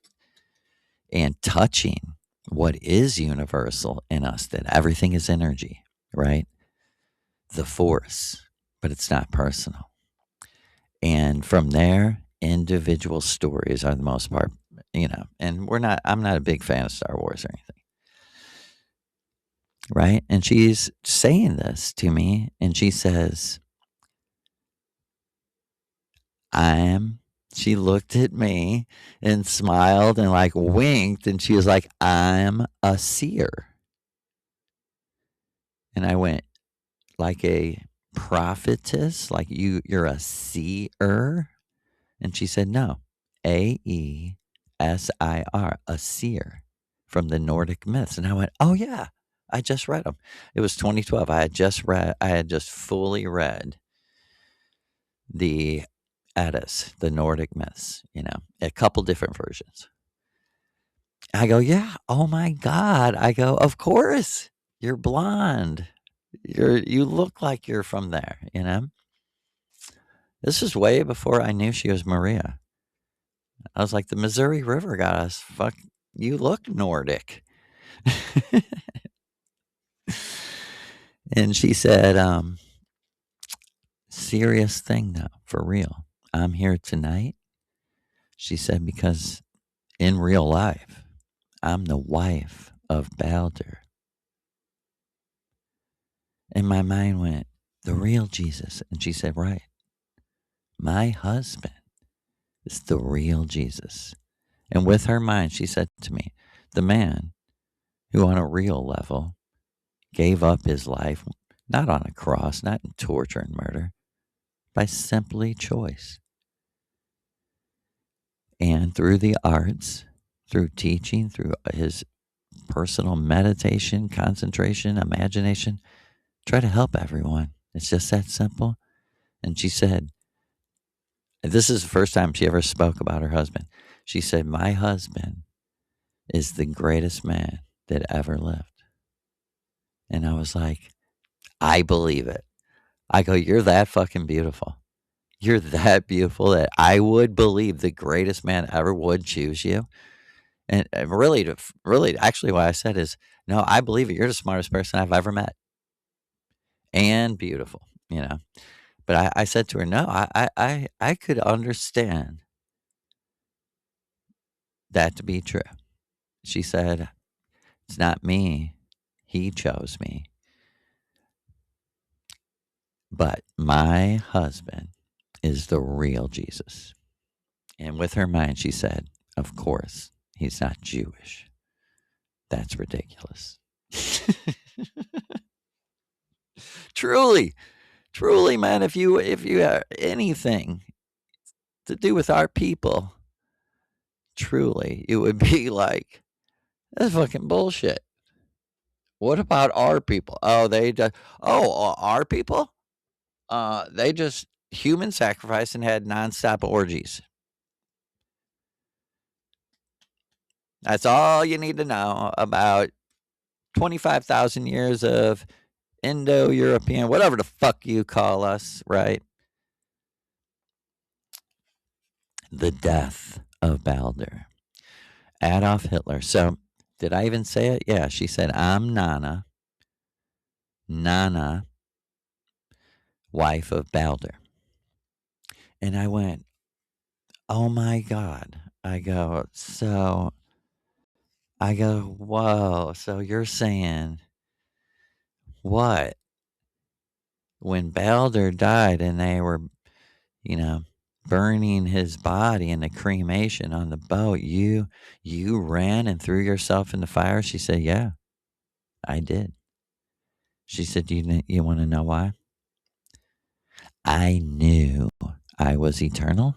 and touching what is universal in us, that everything is energy, right? The force, but it's not personal. And from there, individual stories are the most part, and I'm not a big fan of Star Wars or anything, right? And she's saying this to me, and she says, she looked at me and smiled and like winked, and she was like, "I'm a seer." And I went, "Like a prophetess? Like you're a seer?" And she said, "No, Aesir, a seer from the Nordic myths." And I went, "Oh yeah, I just read them." It was 2012. I had just fully read the Eddas, the Nordic myths, a couple different versions. I go, "Yeah, oh my God." I go, "Of course, you're blonde. You look like you're from there. This is way before I knew she was Maria. I was like, "The Missouri River got us. Fuck, you look Nordic." And she said, "Serious thing though, for real. I'm here tonight." She said, "Because in real life, I'm the wife of Baldur." And my mind went, "The real Jesus." And she said, "Right. My husband is the real Jesus." And with her mind, she said to me, "The man who on a real level gave up his life, not on a cross, not in torture and murder, by simply choice. And through the arts, through teaching, through his personal meditation, concentration, imagination, try to help everyone. It's just that simple." And she said, this is the first time she ever spoke about her husband. She said, "My husband is the greatest man that ever lived." And I was like, I believe it. I go, "You're that fucking beautiful. You're that beautiful that I would believe the greatest man ever would choose you." And really, actually, what I said is, "No, I believe it. You're the smartest person I've ever met, and beautiful. But I said to her, "No, I could understand that to be true." She said, "It's not me. He chose me. But my husband is the real Jesus." And with her mind, she said, "Of course, he's not Jewish. That's ridiculous." Truly, truly, man, if you have anything to do with our people, truly, it would be like, that's fucking bullshit. What about our people? Oh, they just, our people? They just human sacrifice and had nonstop orgies. That's all you need to know about 25,000 years of Indo-European, whatever the fuck you call us, right? The death of Baldur. Adolf Hitler. So, did I even say it? Yeah, she said, I'm Nana, Nana, wife of Baldur. And I went, oh my God. I go, whoa. So you're saying what? When Baldur died and they were, you know, burning his body in the cremation on the boat, you ran and threw yourself in the fire? She said, yeah, I did. She said, you want to know why? I knew I was eternal,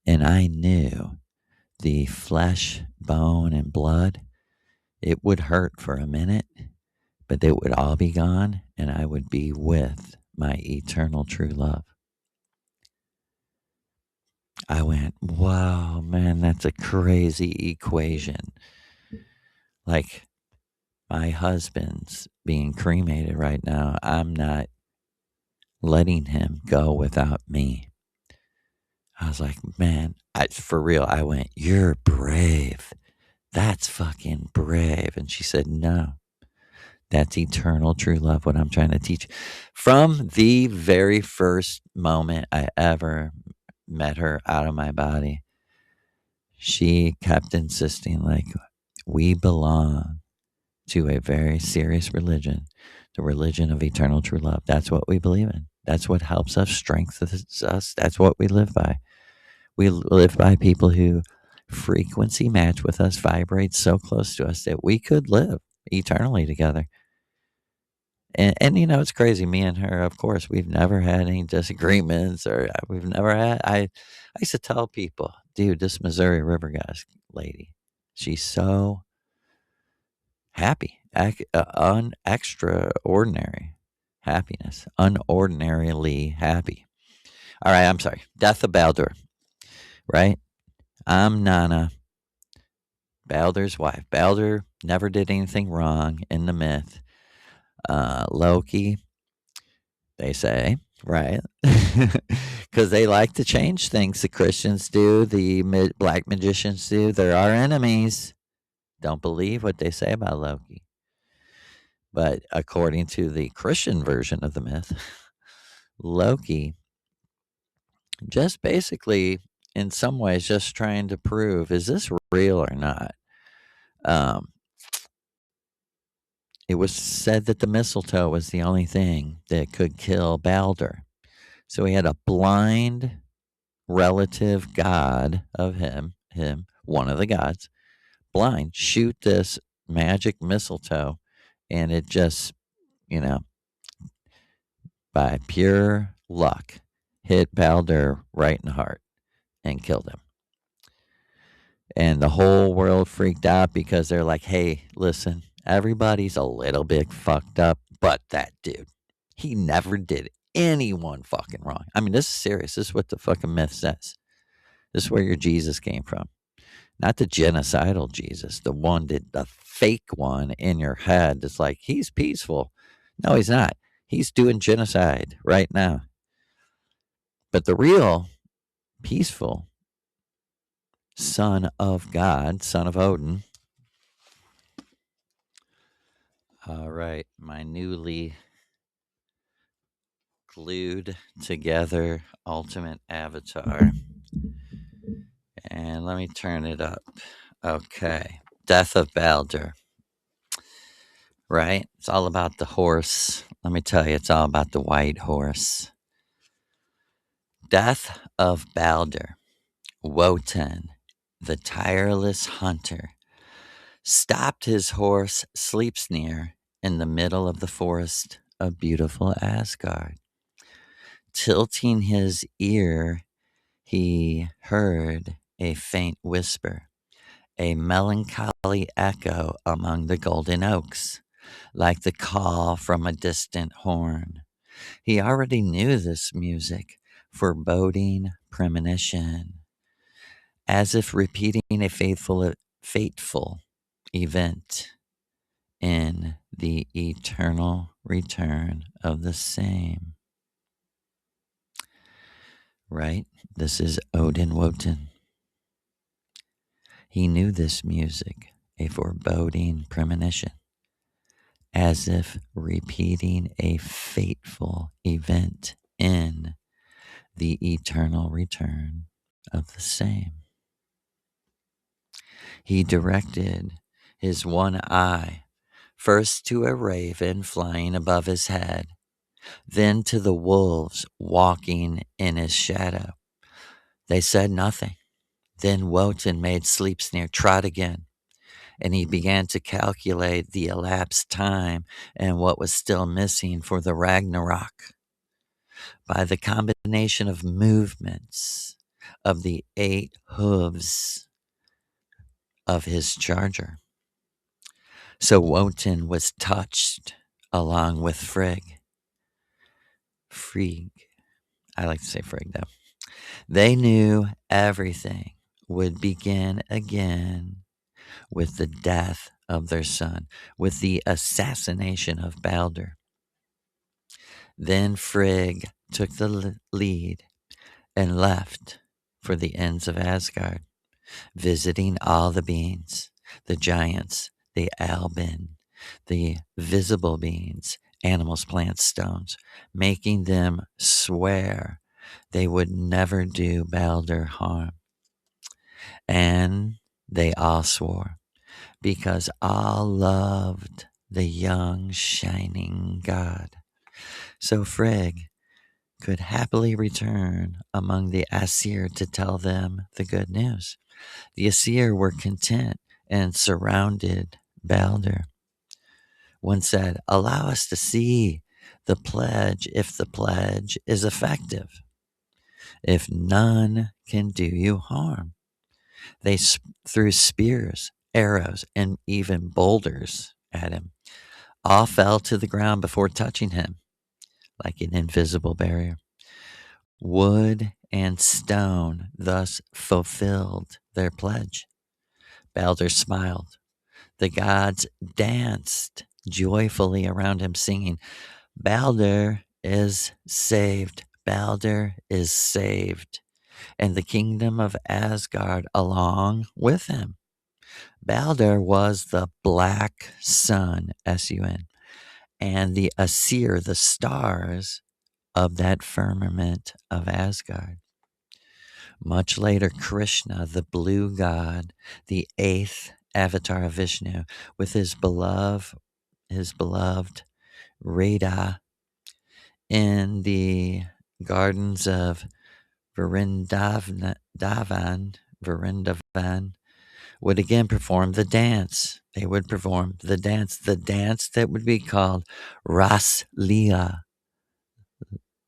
and I knew the flesh, bone, and blood, it would hurt for a minute, but it would all be gone, and I would be with my eternal true love. I went, wow, man, that's a crazy equation. Like, my husband's being cremated right now. I'm not letting him go without me. I was like, man, for real. I went, you're brave. That's fucking brave. And she said, no, that's eternal true love, what I'm trying to teach. From the very first moment I ever met her out of my body, she kept insisting, like, we belong to a very serious religion, the religion of eternal true love. That's what we believe in. That's what helps us, strengthens us. That's what we live by. We live by people who frequency match with us, vibrate so close to us that we could live eternally together. And you know, it's crazy. Me and her, of course, we've never had any disagreements, or we've never had. I used to tell people, dude, this Missouri River guys lady, she's so happy, extraordinary happiness, unordinarily happy. All right, I'm sorry. Death of Baldur, right? I'm Nana, Baldur's wife. Baldur never did anything wrong in the myth. Loki, they say, right? Because they like to change things. The Christians do, the black magicians do. They're our enemies. Don't believe what they say about Loki. But according to the Christian version of the myth, Loki just basically, in some ways, just trying to prove, is this real or not? Um, it was said that the mistletoe was the only thing that could kill Baldur. So he had a blind relative god of him, one of the gods, blind, shoot this magic mistletoe, and it just, you know, by pure luck, hit Baldur right in the heart and killed him. And the whole world freaked out because they're like, hey, listen, everybody's a little bit fucked up, but that dude, he never did anyone fucking wrong. I mean, this is serious. This is what the fucking myth says. This is where your Jesus came from. Not the genocidal Jesus, the one that the fake one in your head that's like, he's peaceful. No, he's not. He's doing genocide right now. But the real peaceful son of God, son of Odin. All right, my newly glued together ultimate avatar. And let me turn it up. Okay. Death of Baldur. Right? It's all about the horse. Let me tell you, it's all about the white horse. Death of Baldur. Wotan, the tireless hunter, stopped his horse Sleipnir in the middle of the forest of beautiful Asgard. Tilting his ear, he heard a faint whisper, a melancholy echo among the golden oaks, like the call from a distant horn. He already knew this music, foreboding premonition, as if repeating a fateful event in the eternal return of the same. Right? This is Odin Wotan. He knew this music, a foreboding premonition, as if repeating a fateful event in the eternal return of the same. He directed his one eye first to a raven flying above his head, then to the wolves walking in his shadow. They said nothing. Then Wotan made Sleep Snare trot again, and he began to calculate the elapsed time and what was still missing for the Ragnarok. By the combination of movements of the 8 hooves of his charger. So Wotan was touched along with Frigg. I like to say Frigg though. They knew everything would begin again with the death of their son, with the assassination of Baldur. Then Frigg took the lead and left for the ends of Asgard, visiting all the beings, the giants, the Albin, the visible beings, animals, plants, stones, making them swear they would never do Baldur harm. And they all swore, because all loved the young shining god. So Frigg could happily return among the Aesir to tell them the good news. The Aesir were content and surrounded Baldur. One said, "Allow us to see the pledge if the pledge is effective. If none can do you harm." They threw spears, arrows, and even boulders at him. All fell to the ground before touching him, like an invisible barrier. Wood and stone thus fulfilled their pledge. Baldur smiled. The gods danced joyfully around him, singing, "Baldur is saved. Baldur is saved." And the kingdom of Asgard along with him. Baldur was the black sun, S-U-N, and the Aesir, the stars of that firmament of Asgard. Much later, Krishna, the blue god, the 8th avatar of Vishnu, with his beloved Radha in the gardens of Vrindavan, would again perform the dance. They would perform the dance that would be called Ras Leela,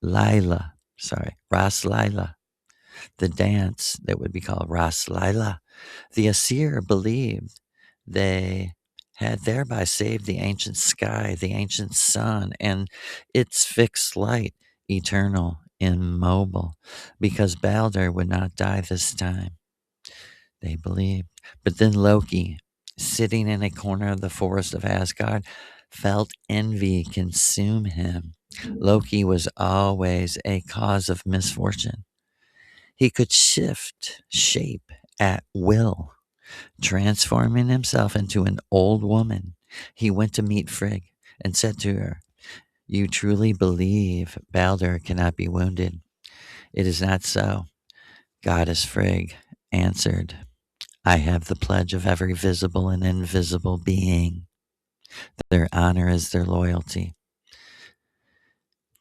Ras Lila, the dance that would be called Ras Lila. The Asir believed they had thereby saved the ancient sky, the ancient sun, and its fixed light, eternal, immobile, because Baldur would not die this time, they believed. But then Loki, sitting in a corner of the forest of Asgard, felt envy consume him. Loki was always a cause of misfortune. He could shift shape at will, transforming himself into an old woman. He went to meet Frigg and said to her, "You truly believe Baldur cannot be wounded?" "It is not so." Goddess Frigg answered, "I have the pledge of every visible and invisible being. Their honor is their loyalty."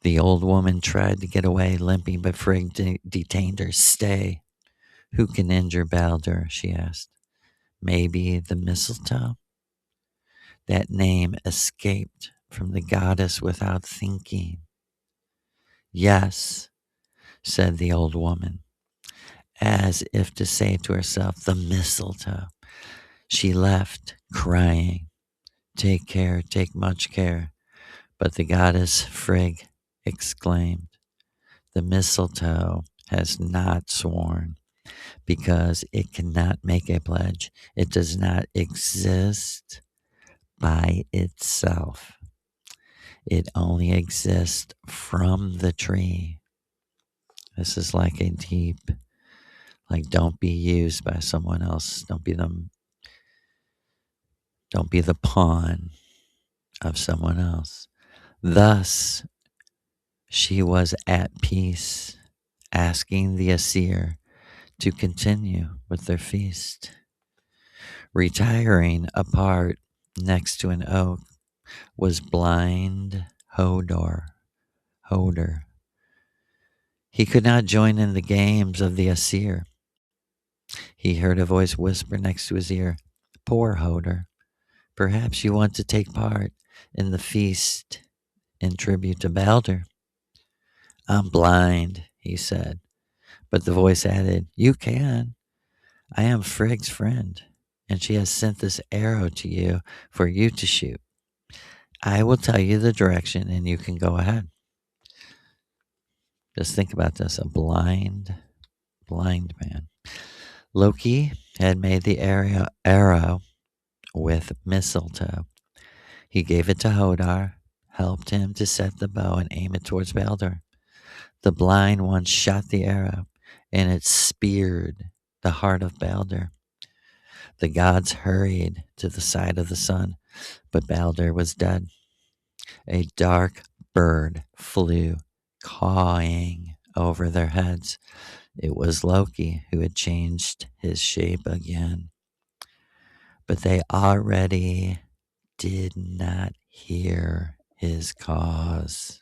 The old woman tried to get away, limping, but Frigg detained her. "Stay. Who can injure Baldur?" she asked. "Maybe the mistletoe?" That name escaped from the goddess without thinking. "Yes," said the old woman, as if to say to herself, "the mistletoe." She left, crying, "Take care, take much care." But the goddess Frigg exclaimed, The mistletoe has not sworn because it cannot make a pledge. It does not exist by itself. It only exists from the tree. This is like a deep, like don't be used by someone else. Don't be the pawn of someone else. Thus, she was at peace, asking the Asir to continue with their feast. Retiring apart next to an oak was blind Hoder. He could not join in the games of the Asir. He heard a voice whisper next to his ear, "Poor Hoder, perhaps you want to take part in the feast in tribute to Baldur." "I'm blind," he said. But the voice added, "You can. I am Frigg's friend, and she has sent this arrow to you for you to shoot. I will tell you the direction and you can go ahead." Just think about this, a blind man. Loki had made the arrow with mistletoe. He gave it to Hodar, helped him to set the bow and aim it towards Baldur. The blind one shot the arrow, and it speared the heart of Baldur. The gods hurried to the side of the sun, but Baldur was dead. A dark bird flew, cawing over their heads. It was Loki who had changed his shape again. But they already did not hear his cause,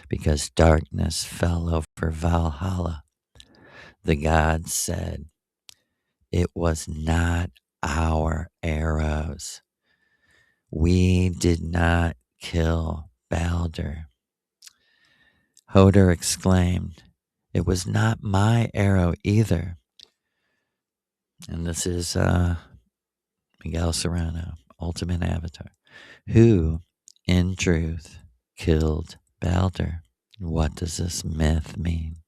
because darkness fell over Valhalla. The gods said, "It was not our arrows. We did not kill Baldur." Hoder exclaimed, "It was not my arrow either." And this is Miguel Serrano, Ultimate Avatar. Who, in truth, killed Baldur? What does this myth mean?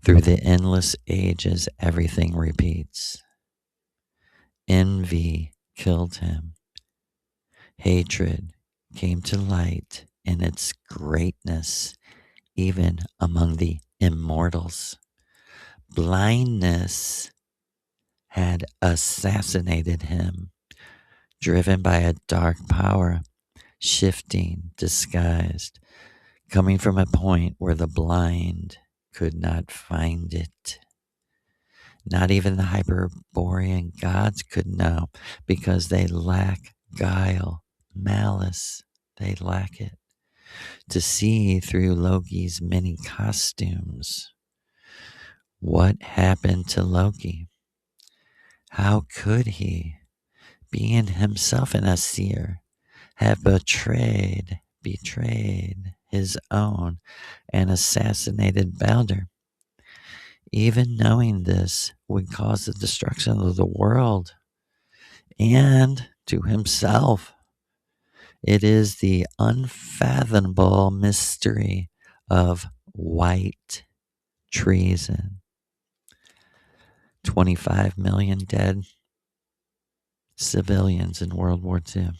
Through the endless ages, everything repeats. Envy killed him. Hatred came to light in its greatness, even among the immortals. Blindness had assassinated him, driven by a dark power, shifting, disguised, coming from a point where the blind could not find it. Not even the Hyperborean gods could know, because they lack guile, malice. They lack it. To see through Loki's many costumes. What happened to Loki? How could he, being himself an Asir, have betrayed his own and assassinated Baldur? Even knowing this would cause the destruction of the world and to himself. It is the unfathomable mystery of white treason. 25 million dead civilians in World War II.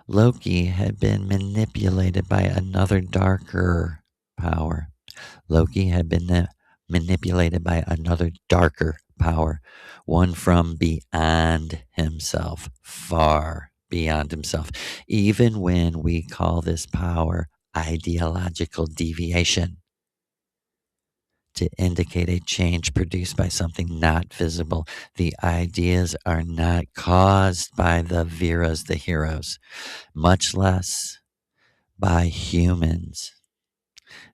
Loki had been manipulated by another darker power. Loki had been manipulated by another darker power, one from beyond himself, far beyond himself, even when we call this power ideological deviation, to indicate a change produced by something not visible. The ideas are not caused by the Viras, the heroes, much less by humans.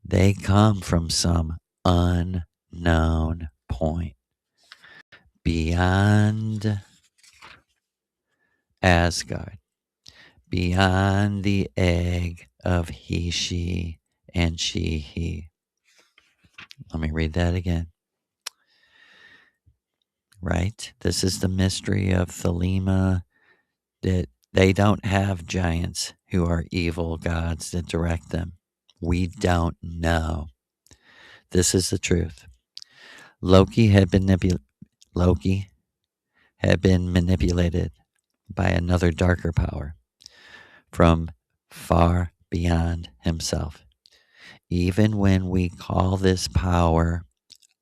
They come from some unknown point beyond Asgard, beyond the egg of he, she, and she, he. Let me read that again. Right? This is the mystery of Thelema, that they don't have giants who are evil gods that direct them. We don't know. This is the truth. Loki had been manipulated by another darker power from far beyond himself. Even when we call this power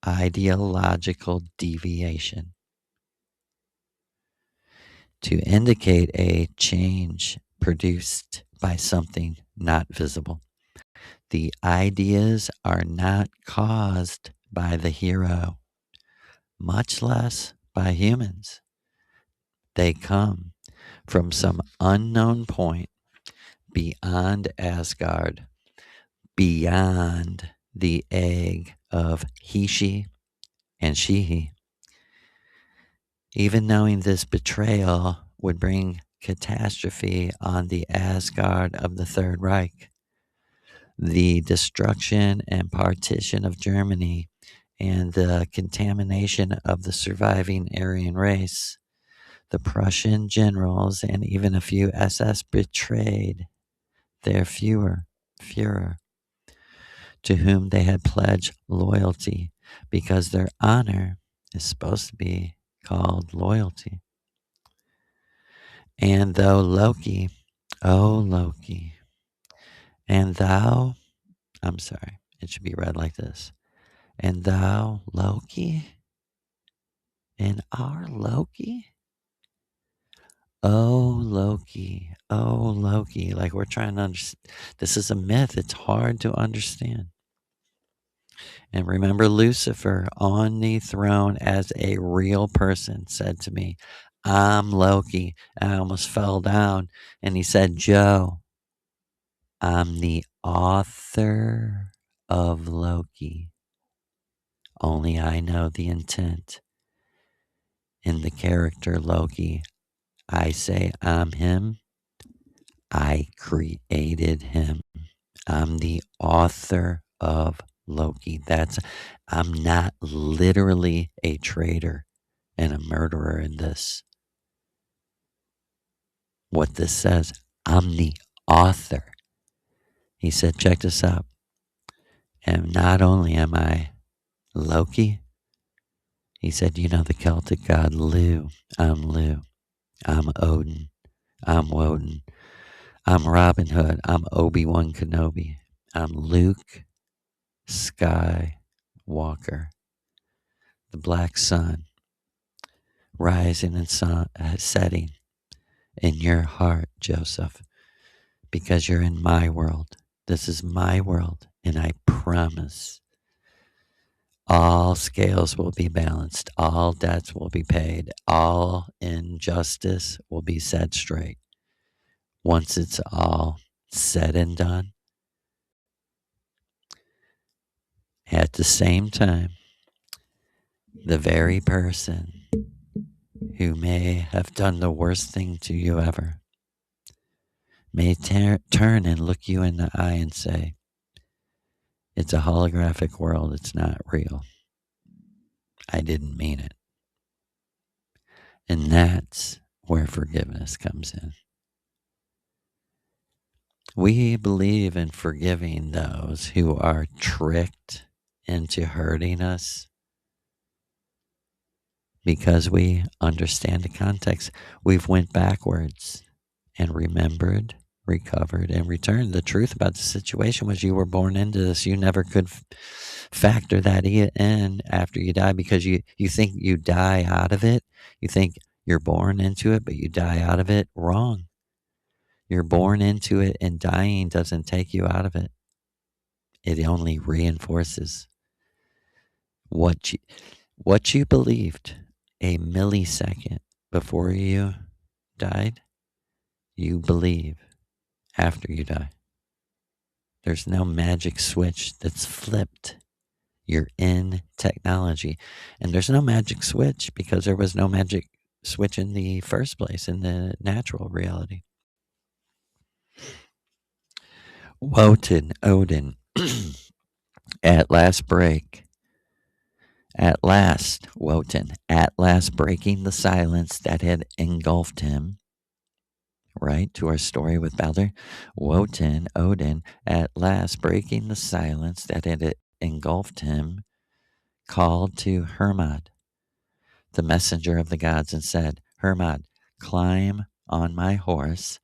ideological deviation, to indicate a change produced by something not visible. The ideas are not caused by the hero, much less by humans. They come from some unknown point beyond Asgard, beyond the egg of He-She and She-He. Even knowing this betrayal would bring catastrophe on the Asgard of the Third Reich, the destruction and partition of Germany, and the contamination of the surviving Aryan race. The Prussian generals and even a few SS betrayed their Führer, to whom they had pledged loyalty, because their honor is supposed to be called loyalty. And though Loki, oh Loki, and thou, I'm sorry, it should be read like this. And thou, Loki, and our Loki, oh Loki, like we're trying to understand. This is a myth. It's hard to understand. And remember, Lucifer on the throne as a real person said to me, I'm Loki. And I almost fell down. And he said, Joe, I'm the author of Loki. Only I know the intent. In the character Loki, I say I'm him. I created him. I'm the author of Loki. I'm not literally a traitor and a murderer in this. What this says, I'm the author. He said, check this out. And not only am I Loki, he said, you know the Celtic god Lu. I'm Lu. I'm Odin. I'm Woden. I'm Robin Hood. I'm Obi-Wan Kenobi. I'm Luke Skywalker. The black sun rising and setting in your heart, Joseph, because you're in my world. This is my world, and I promise all scales will be balanced, all debts will be paid, all injustice will be set straight. Once it's all said and done, at the same time, the very person who may have done the worst thing to you ever may turn and look you in the eye and say, it's a holographic world, it's not real. I didn't mean it. And that's where forgiveness comes in. We believe in forgiving those who are tricked into hurting us because we understand the context. We've went backwards and remembered, recovered, and returned. The truth about the situation was you were born into this. You never could factor that in after you die, because you think you die out of it. You think you're born into it, but you die out of it. Wrong. You're born into it, and dying doesn't take you out of it. It only reinforces what you believed a millisecond before you died. You believe after you die. There's no magic switch that's flipped. You're in technology. And there's no magic switch because there was no magic switch in the first place in the natural reality. Wotan, Odin, at last Wotan, at last breaking the silence that had engulfed him, right to our story with Baldur. Wotan, Odin, at last breaking the silence that had engulfed him, called to Hermod, the messenger of the gods, and said, Hermod, climb on my horse,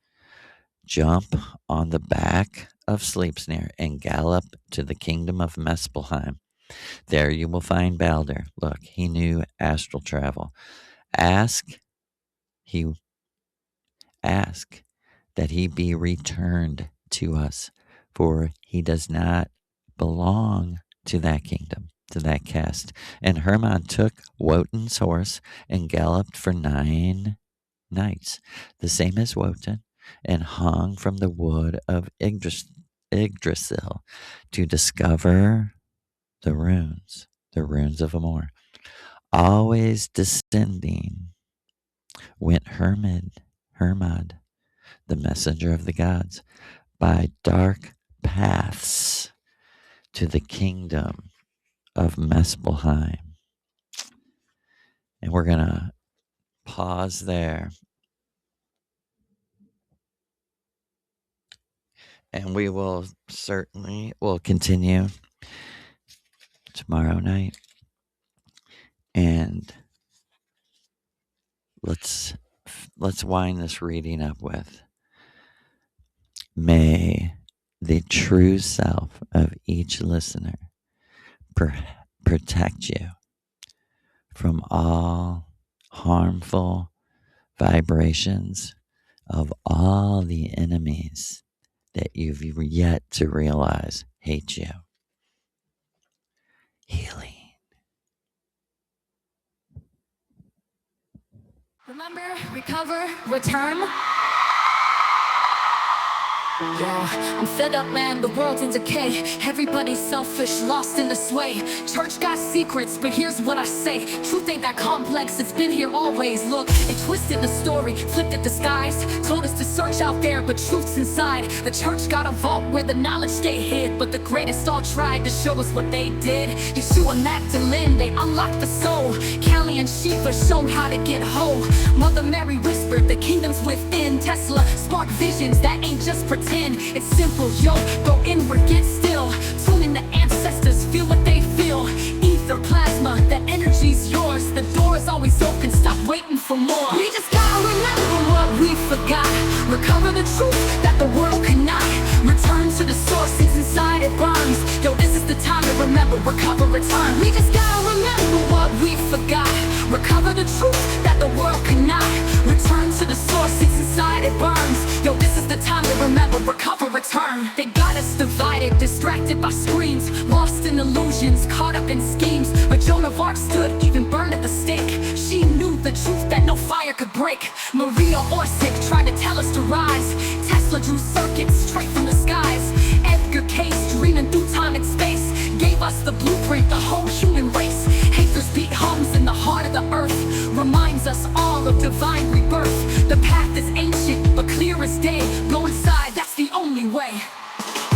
jump on the back of Sleipnir, and gallop to the kingdom of Muspelheim. There you will find Baldur. Look, he knew astral travel. Ask that he be returned to us, for he does not belong to that kingdom, to that caste. And Hermod took Wotan's horse and galloped for 9 nights, the same as Wotan, and hung from the wood of Yggdrasil to discover the runes of Amor. Always descending went Hermod, the messenger of the gods, by dark paths to the kingdom of Muspelheim. And we're going to pause there. And we will continue tomorrow night. And let's wind this reading up with, may the true self of each listener protect you from all harmful vibrations of all the enemies that you've yet to realize hate you. Healing. Remember, recover, return. Yeah, I'm fed up, man, the world's in decay. Everybody's selfish, lost in the sway. Church got secrets, but here's what I say. Truth ain't that complex, it's been here always. Look, it twisted the story, flipped it disguised. Told us to search out there, but truth's inside. The church got a vault where the knowledge stay hid, but the greatest all tried to show us what they did. Yeshua, Magdalene, they unlocked the soul. Kelly and Shiva showed how to get whole. Mother Mary whispered, the kingdom's within. Tesla sparked visions that ain't just pretend. It's simple, yo, go inward, get still. Tune in the ancestors, feel what they feel. Ether, plasma, that energy's yours. The door is always open, stop waiting for more. We just gotta remember what we forgot. Recover the truth that the world cannot. Return to the source, it's inside, it burns. Yo, this is the time to remember, recover, return. We just gotta remember what we forgot. Recover the truth that the world cannot. Return to the source, it's inside, it burns. Yo, this is the time to remember, recover, return. They got us divided, distracted by screens, lost in illusions, caught up in schemes. But Joan of Arc stood, even burned at the stake. She knew the truth that no fire could break. Maria Orsic tried to tell us to rise. Tesla drew circuits straight from the skies. Edgar Cayce, dreaming through time and space, gave us the blueprint, the whole human race. Haters beat hums in the heart of the earth, reminds us all of divine rebirth. The path is ancient, but clear as day. Go inside, that's the only way.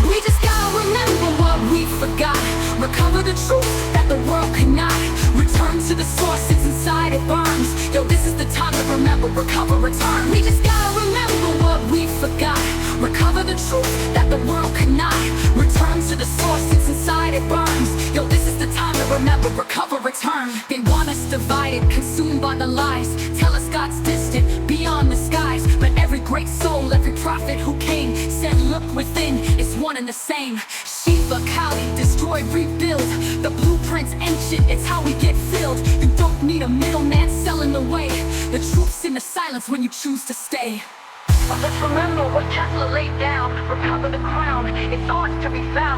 We just gotta remember what we forgot. Recover the truth that the world cannot. Return to the source, it's inside, it burns. Yo, this is the time to remember, recover, return. We just gotta remember what we forgot. Recover the truth that the world cannot. Return to the source, it's inside, it burns. Yo, this is the time to remember, recover, return. They want us divided, consumed by the lies. Tell us God's distant, beyond the skies. But every great soul, every prophet who came said, look within, it's one and the same. Shiva, Kali, destroy, rebuild. The blueprint's ancient, it's how we get filled. You don't need a middleman selling the way. The truth's in the silence when you choose to stay. But let's remember what Tesla laid down. Recover the crown, it's ours to be found.